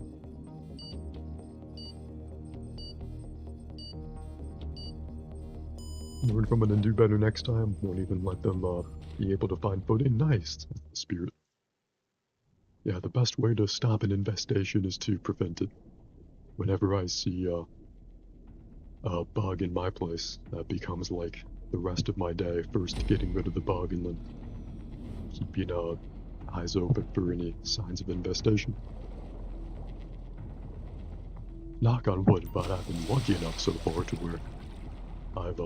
Learn from it and do better next time. Won't even let them be able to find footing. Nice. That's the spirit. Yeah, the best way to stop an infestation is to prevent it. Whenever I see a bug in my place, that becomes like the rest of my day. First getting rid of the bug and then keeping eyes open for any signs of infestation. Knock on wood, but I've been lucky enough so far to where I've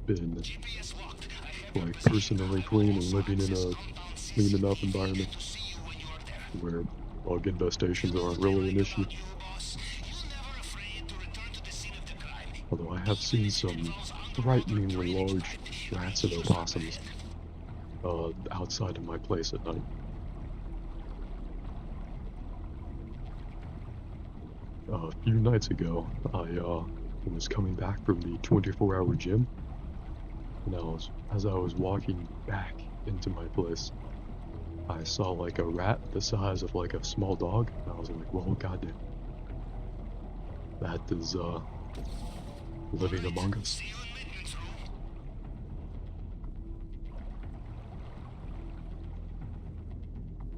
been like personally clean and living in a clean enough environment where bug infestations aren't really an issue. Although I have seen some frighteningly large rats and opossums outside of my place at night. A few nights ago, I was coming back from the 24-hour gym, and as I was walking back into my place, I saw like a rat the size of like a small dog, and I was like, well, goddamn, that is living among us.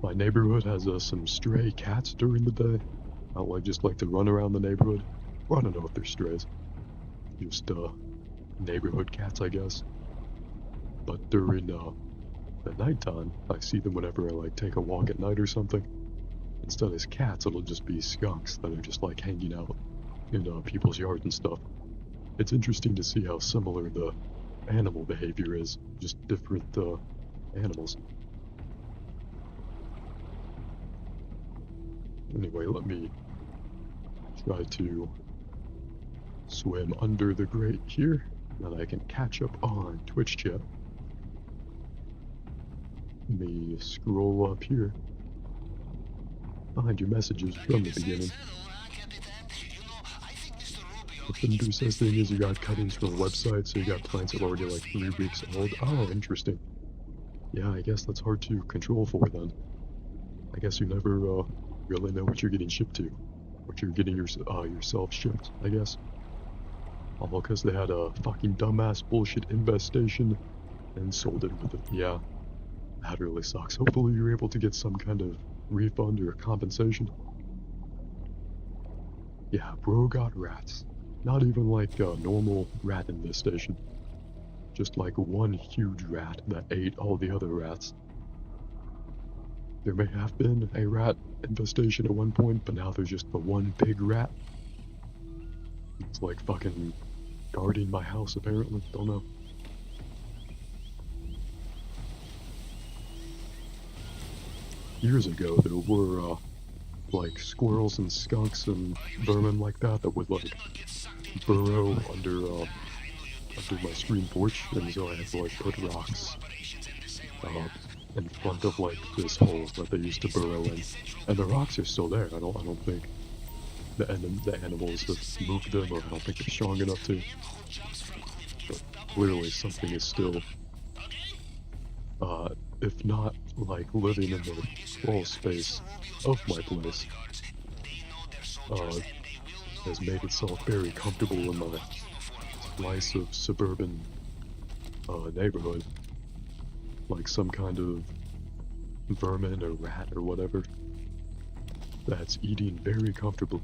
My neighborhood has some stray cats during the day. I just like to run around the neighborhood. Well, I don't know if they're strays. Just neighborhood cats, I guess. But during the nighttime, I see them whenever I like take a walk at night or something. Instead of cats, it'll just be skunks that are just like hanging out in people's yards and stuff. It's interesting to see how similar the animal behavior is, just different animals. Anyway, let me try to swim under the grate here, so that I can catch up on Twitch chat. Let me scroll up here. Find your messages from the beginning. The Fender says thing is you got cuttings from a website, so you got plants that are already like 3 weeks old. Oh, interesting. Yeah, I guess that's hard to control for then. I guess you never really know what you're getting shipped to. What you're getting yourself shipped, I guess. All because they had a fucking dumbass bullshit infestation insulted with it. Yeah, that really sucks. Hopefully you're able to get some kind of refund or compensation. Yeah, bro got rats. Not even like a normal rat infestation. Just like one huge rat that ate all the other rats. There may have been a rat infestation at one point, but now there's just the one big rat. It's like fucking guarding my house, apparently. Don't know. Years ago, there were, like, squirrels and skunks and vermin like that would, like, burrow under my screen porch, and so I had to, like, put rocks, in front of, like, this hole that they used to burrow in. And the rocks are still there. I don't think the animals have moved them, or I don't think they're strong enough to. But clearly something is still, if not, like, living in the crawl space of my place, has made itself very comfortable in my slice of suburban, neighborhood. Like some kind of vermin or rat or whatever that's eating very comfortably.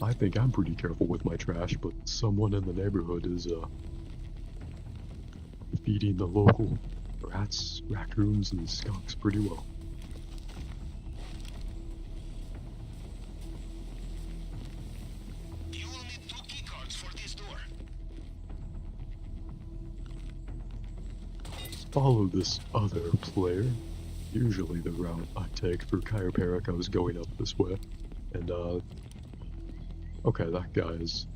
I think I'm pretty careful with my trash, but someone in the neighborhood is feeding the local rats, raccoons, and skunks pretty well. You will need 2 keycards for this door. Follow this other player. Usually the route I take for chiroperic, I was going up this way. And, okay, that guy is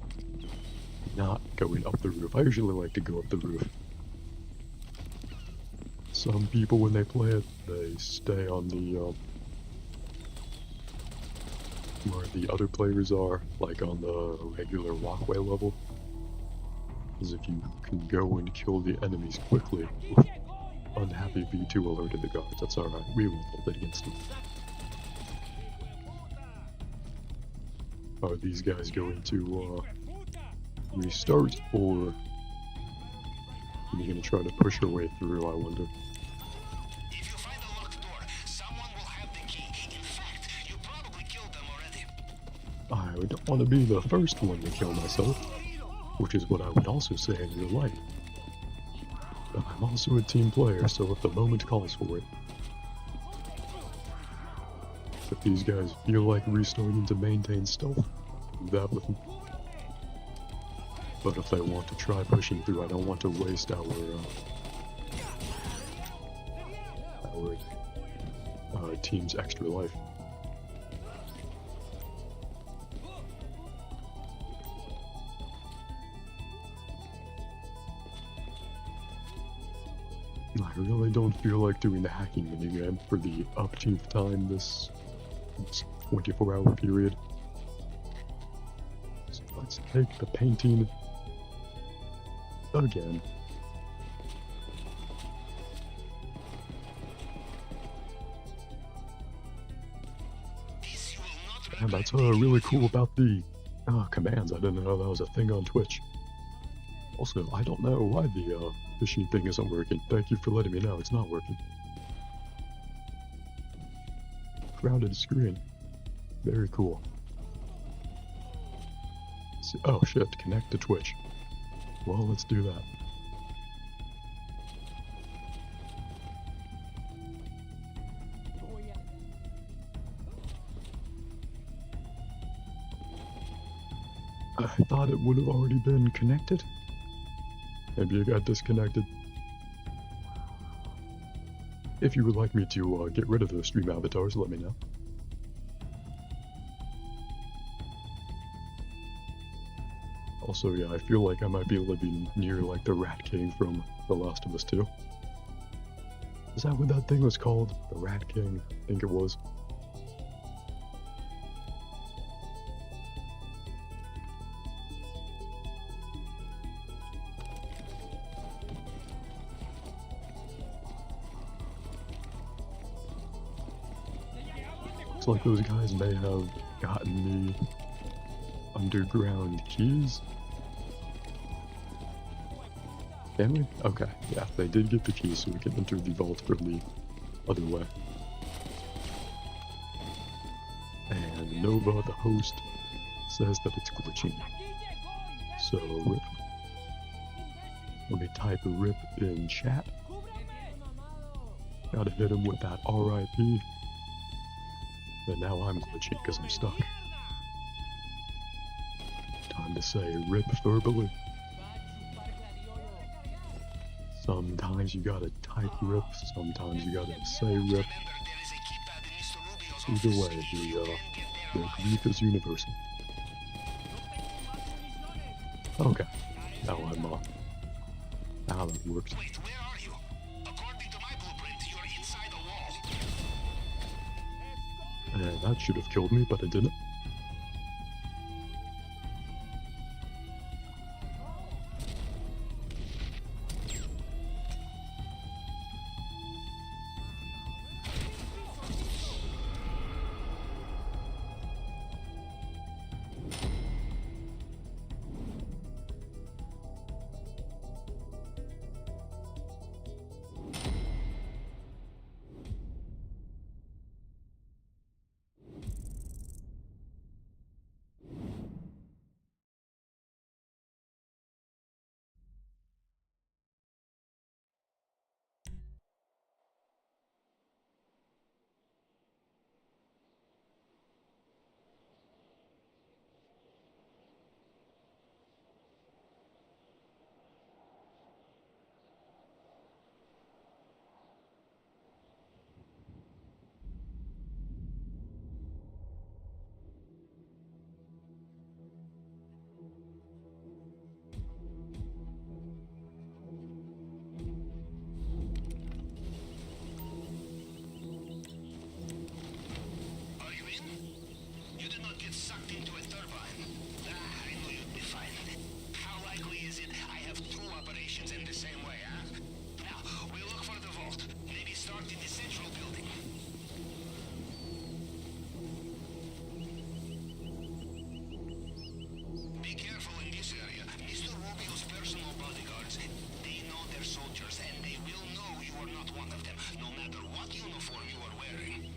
not going up the roof. I usually like to go up the roof. Some people, when they play it, they stay on the, where the other players are, like on the regular walkway level. Because if you can go and kill the enemies quickly with unhappy V2 alerted the guards, that's alright, we won't hold it against them. Are these guys going to, restart, or are you gonna try to push your way through, I wonder? If you find a locked door, someone will have the key. In fact, you probably killed them already. I don't want to be the first one to kill myself, which is what I would also say in real life. But I'm also a team player, so if the moment calls for it. If these guys feel like restarting to maintain stealth, do that with them. But if they want to try pushing through, I don't want to waste our team's extra life. I really don't feel like doing the hacking minigame for the umpteenth time this 24-hour period. So let's take the painting again. And that's really cool about the commands. I didn't know that was a thing on Twitch. Also, I don't know why the fishing thing isn't working. Thank you for letting me know it's not working. Crowded screen. Very cool. So, oh shit, connect to Twitch. Well, let's do that. I thought it would have already been connected. Maybe it got disconnected. If you would like me to get rid of those stream avatars, let me know. Also, yeah, I feel like I might be living near, like, the Rat King from The Last of Us 2. Is that what that thing was called? The Rat King? I think it was. Looks like those guys may have gotten the underground keys. Can we? Okay, yeah, they did get the key so we can enter the vault from the other way. And Nova, the host, says that it's glitching. So, rip. Let me type a rip in chat. Gotta hit him with that RIP. And now I'm glitchy because I'm stuck. Time to say rip verbally. Sometimes you gotta type rip, sometimes you gotta say rip. Either way, the grief is universal. Okay, now now that works. Wait, where are you? According to my blueprint, you're inside a wall. And that should have killed me, but it didn't. Are you in? You did not get sucked into a turbine. I knew you'd be fine. How likely is it I have two operations in the same way, huh? Now, we look for the vault. Maybe start in the central building. Be careful in this area. Mr. Rubio's personal bodyguards, they know their soldiers, and they will know you are not one of them, no matter what uniform you are wearing.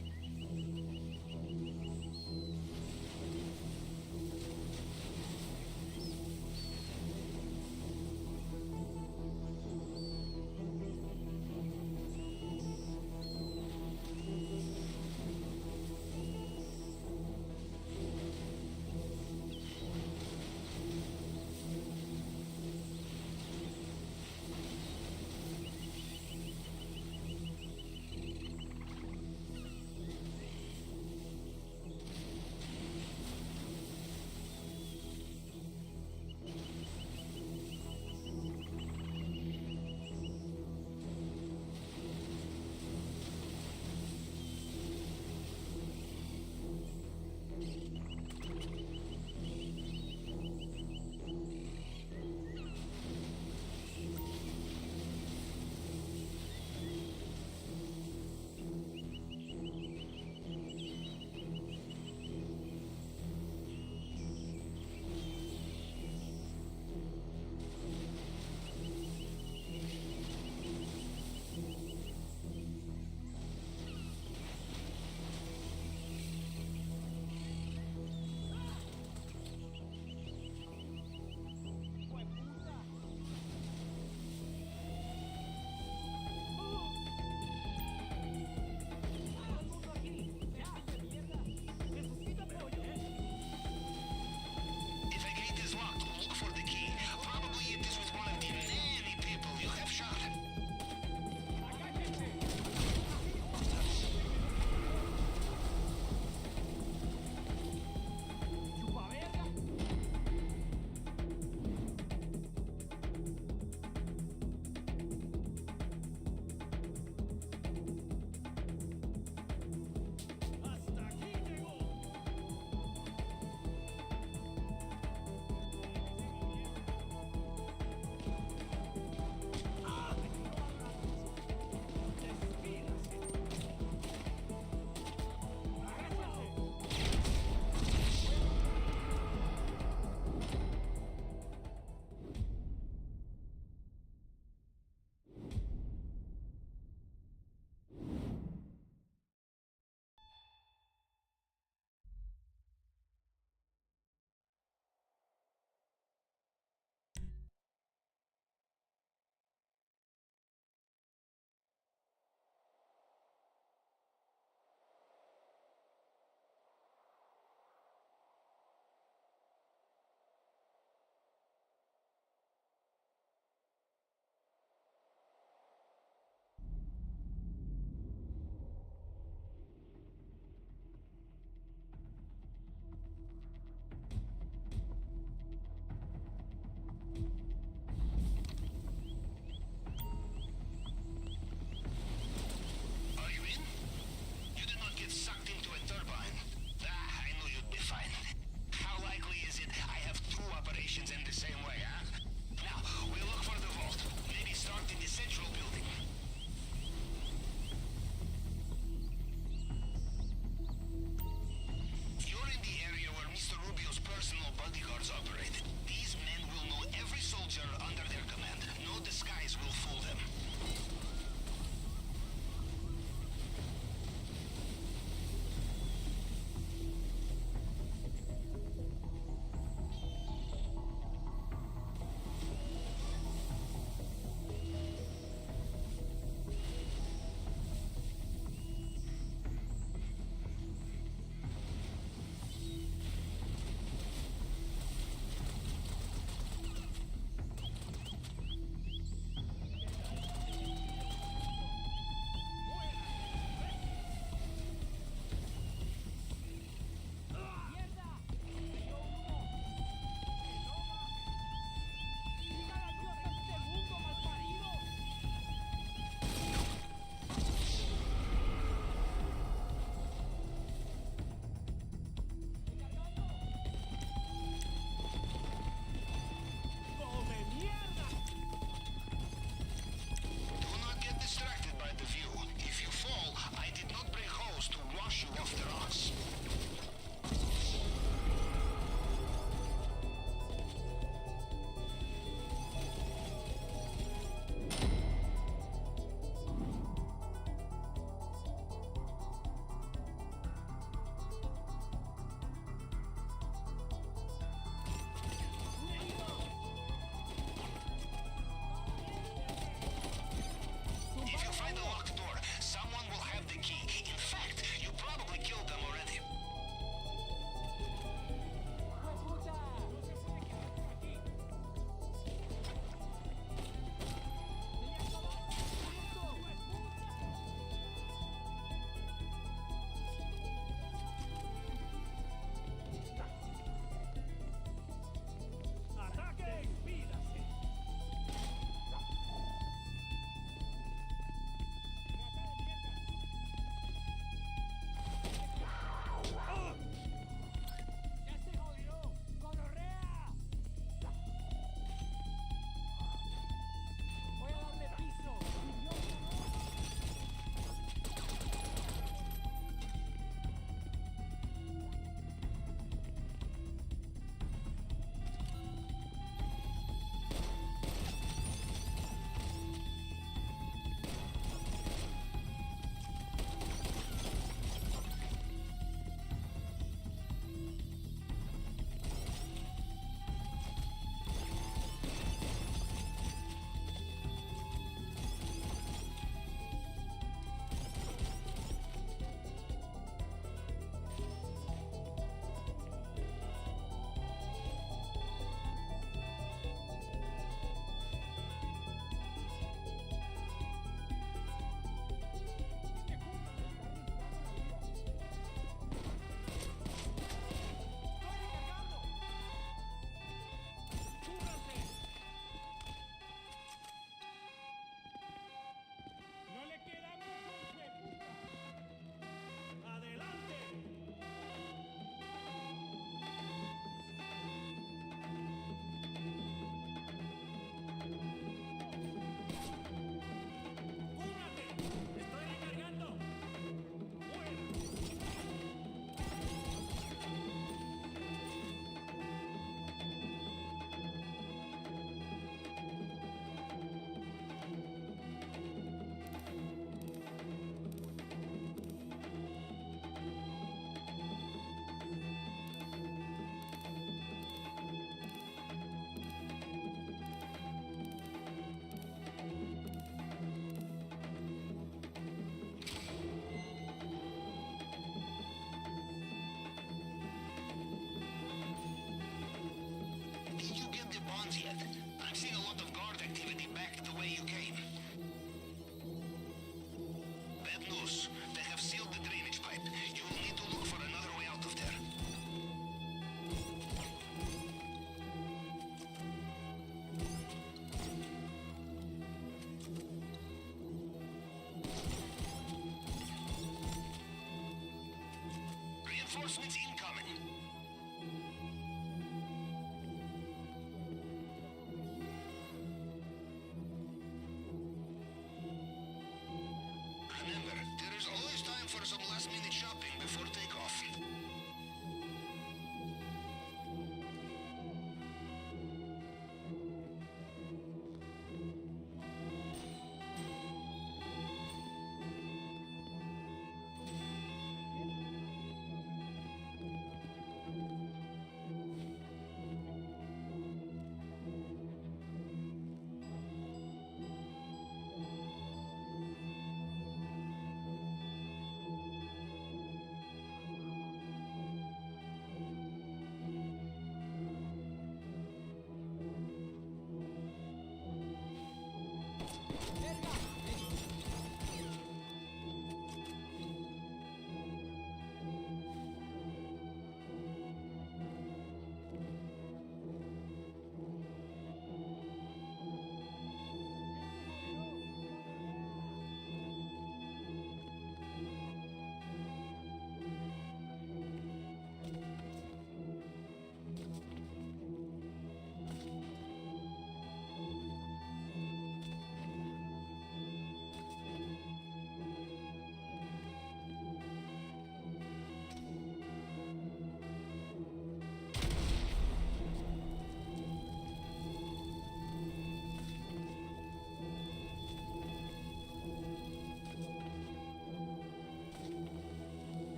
bad news. They have sealed the drainage pipe. You will need to look for another way out of there. Reinforcements incoming. Remember, there is always time for some last-minute shopping before takeoff.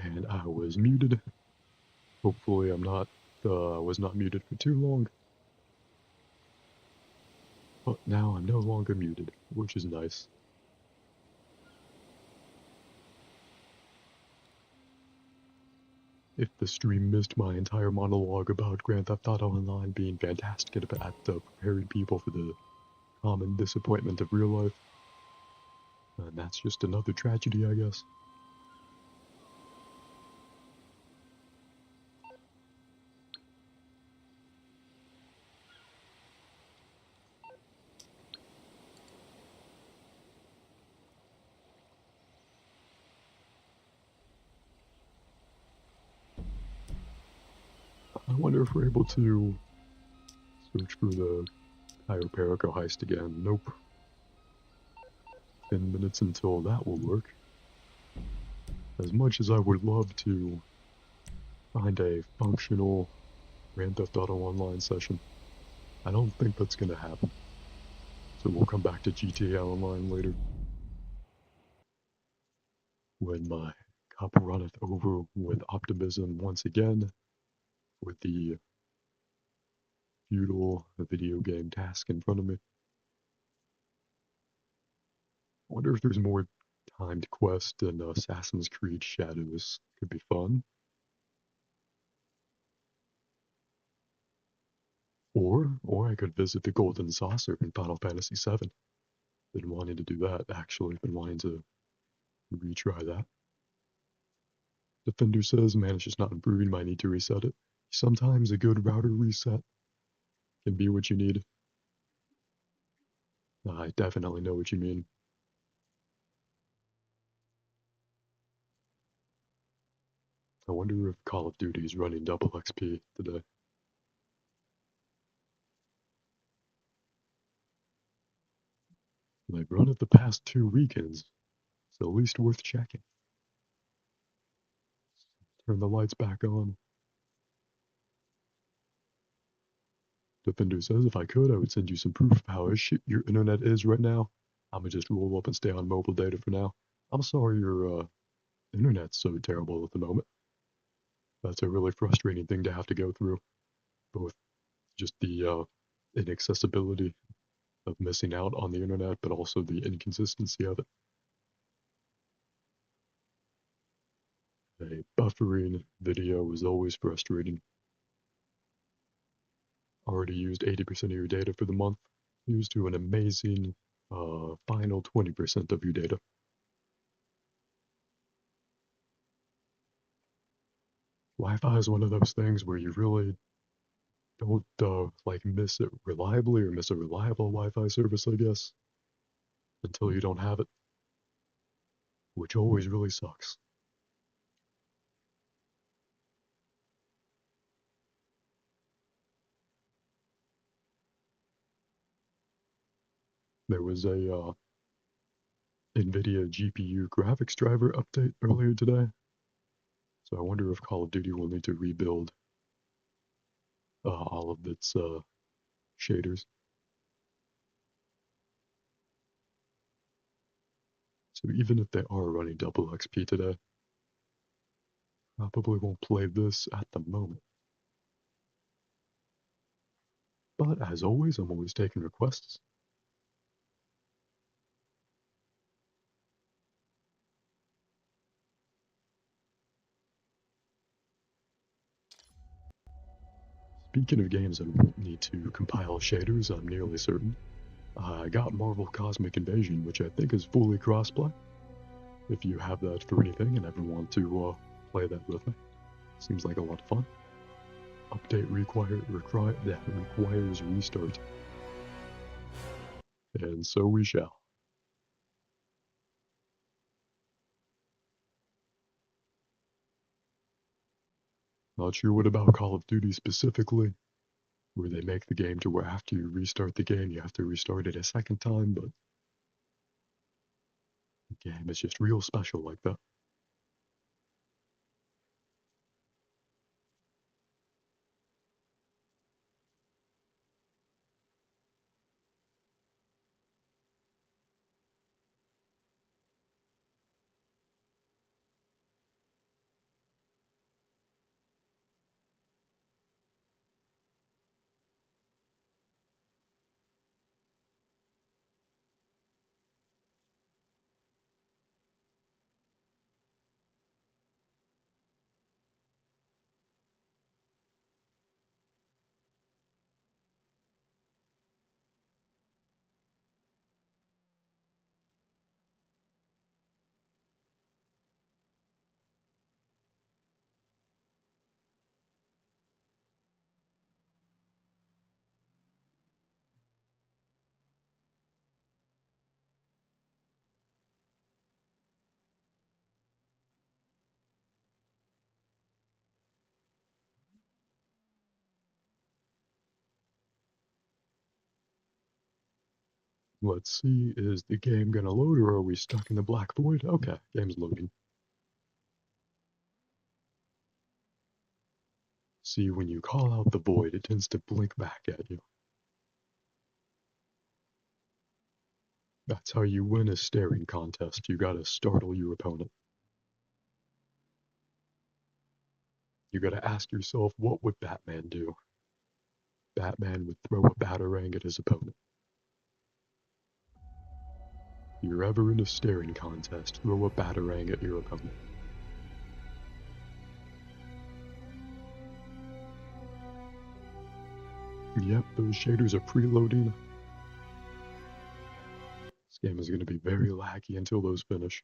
And I was muted. Hopefully I'm not, was not muted for too long. But now I'm no longer muted, which is nice. If the stream missed my entire monologue about Grand Theft Auto Online being fantastic at preparing people for the common disappointment of real life, and that's just another tragedy, I guess. I wonder if we're able to search for the Cayo Perico heist again. Nope. 10 minutes until that will work. As much as I would love to find a functional Grand Theft Auto Online session, I don't think that's gonna happen. So we'll come back to GTA Online later, when my cup runneth over with optimism once again, with the futile video game task in front of me. I wonder if there's more timed quest than Assassin's Creed Shadows. Could be fun. or I could visit the Golden Saucer in Final Fantasy VII. Been wanting to do that, actually. Been wanting to retry that. Defender says, man, it's just not improving, might need to reset it. Sometimes a good router reset can be what you need. I definitely know what you mean. I wonder if Call of Duty is running double XP today. They've run it the past 2 weekends. It's at least worth checking. Turn the lights back on. Defender says, if I could, I would send you some proof of how shit your internet is right now. I'ma just roll up and stay on mobile data for now. I'm sorry your internet's so terrible at the moment. That's a really frustrating thing to have to go through. Both just the inaccessibility of missing out on the internet, but also the inconsistency of it. A buffering video is always frustrating. Already used 80% of your data for the month. Used to an amazing final 20% of your data. Wi-Fi is one of those things where you really don't like miss it reliably or miss a reliable Wi-Fi service, I guess, until you don't have it, which always really sucks. There was a NVIDIA GPU graphics driver update earlier today, so I wonder if Call of Duty will need to rebuild all of its shaders. So even if they are running double XP today, probably won't play this at the moment. But as always, I'm always taking requests. Speaking of games that won't need to compile shaders, I'm nearly certain. I got Marvel Cosmic Invasion, which I think is fully crossplay. If you have that for anything and ever want to play that with me, seems like a lot of fun. Update requires restart. And so we shall. Not sure what about Call of Duty specifically, where they make the game to where after you restart the game, you have to restart it a second time, but the game is just real special like that. Let's see, is the game gonna load or are we stuck in the black void? Okay, game's loading. See, when you call out the void, it tends to blink back at you. That's how you win a staring contest. You gotta startle your opponent. You gotta ask yourself, what would Batman do? Batman would throw a batarang at his opponent. If you're ever in a staring contest, throw a batarang at your opponent. Yep, those shaders are preloading. This game is going to be very laggy until those finish.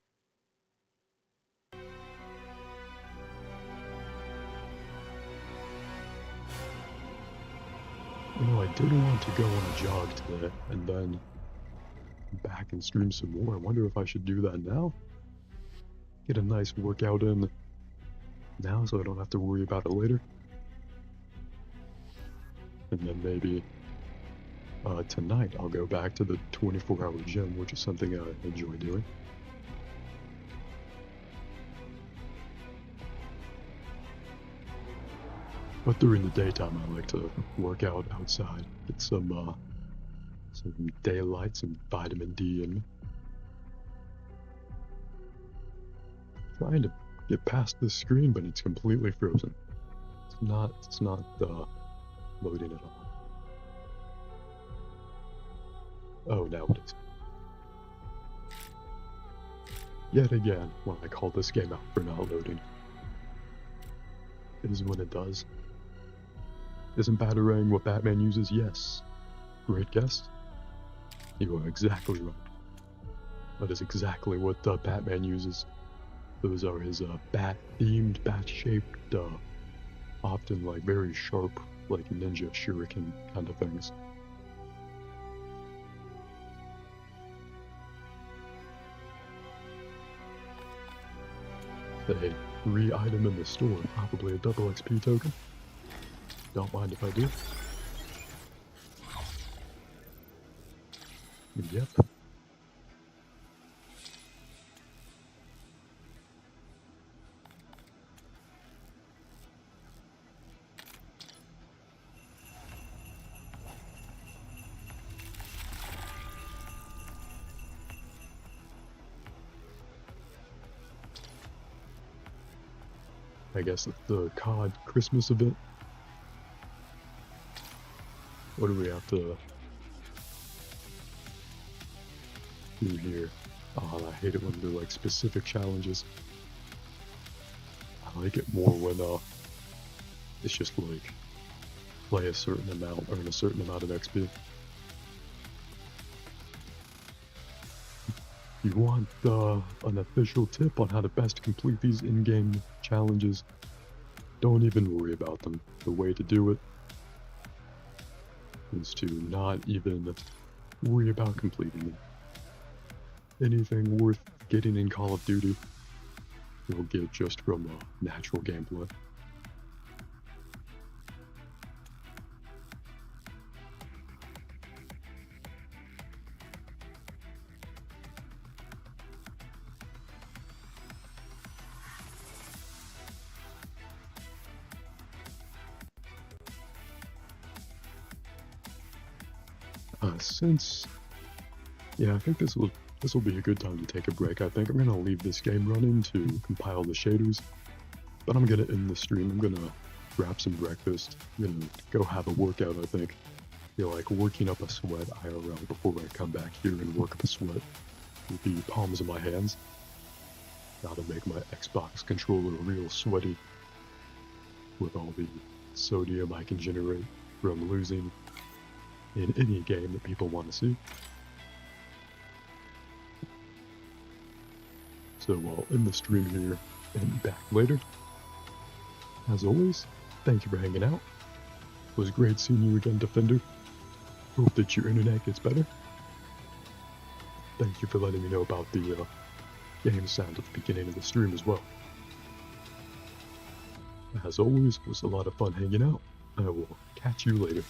You know, I did want to go on a jog today, and then back and stream some more. I wonder if I should do that now? Get a nice workout in now so I don't have to worry about it later. And then maybe tonight I'll go back to the 24-hour gym, which is something I enjoy doing. But during the daytime, I like to work out outside, get some daylight, some vitamin D in me. Trying to get past this screen, but it's completely frozen. It's not loading at all. Oh, now it is. Yet again, when I call this game out for not loading, it is when it does. Isn't Batarang what Batman uses? Yes. Great guess. You are exactly right. That is exactly what Batman uses. Those are his bat-themed, bat-shaped, often like very sharp, like ninja shuriken kind of things. A free item in the store, probably a double XP token. Don't mind if I do. Yep. I guess it's the COD Christmas event. What do we have to do here? Oh, I hate it when they're like specific challenges. I like it more when it's just like play a certain amount, earn a certain amount of XP. If you want an official tip on how to best complete these in-game challenges, don't even worry about them. The way to do it is to not even worry about completing them. Anything worth getting in Call of Duty, you'll get just from natural gameplay. I think this will be a good time to take a break. I think I'm gonna leave this game running to compile the shaders, but I'm gonna end the stream. I'm gonna grab some breakfast. I'm gonna go have a workout. I think feel like working up a sweat IRL before I come back here and work up a sweat with the palms of my hands. Gotta make my Xbox controller real sweaty with all the sodium I can generate from losing in any game that people want to see. So I'll end the stream here and back later. As always, thank you for hanging out. It was great seeing you again, Defender. Hope that your internet gets better. Thank you for letting me know about the game sound at the beginning of the stream as well. As always, it was a lot of fun hanging out. I will catch you later.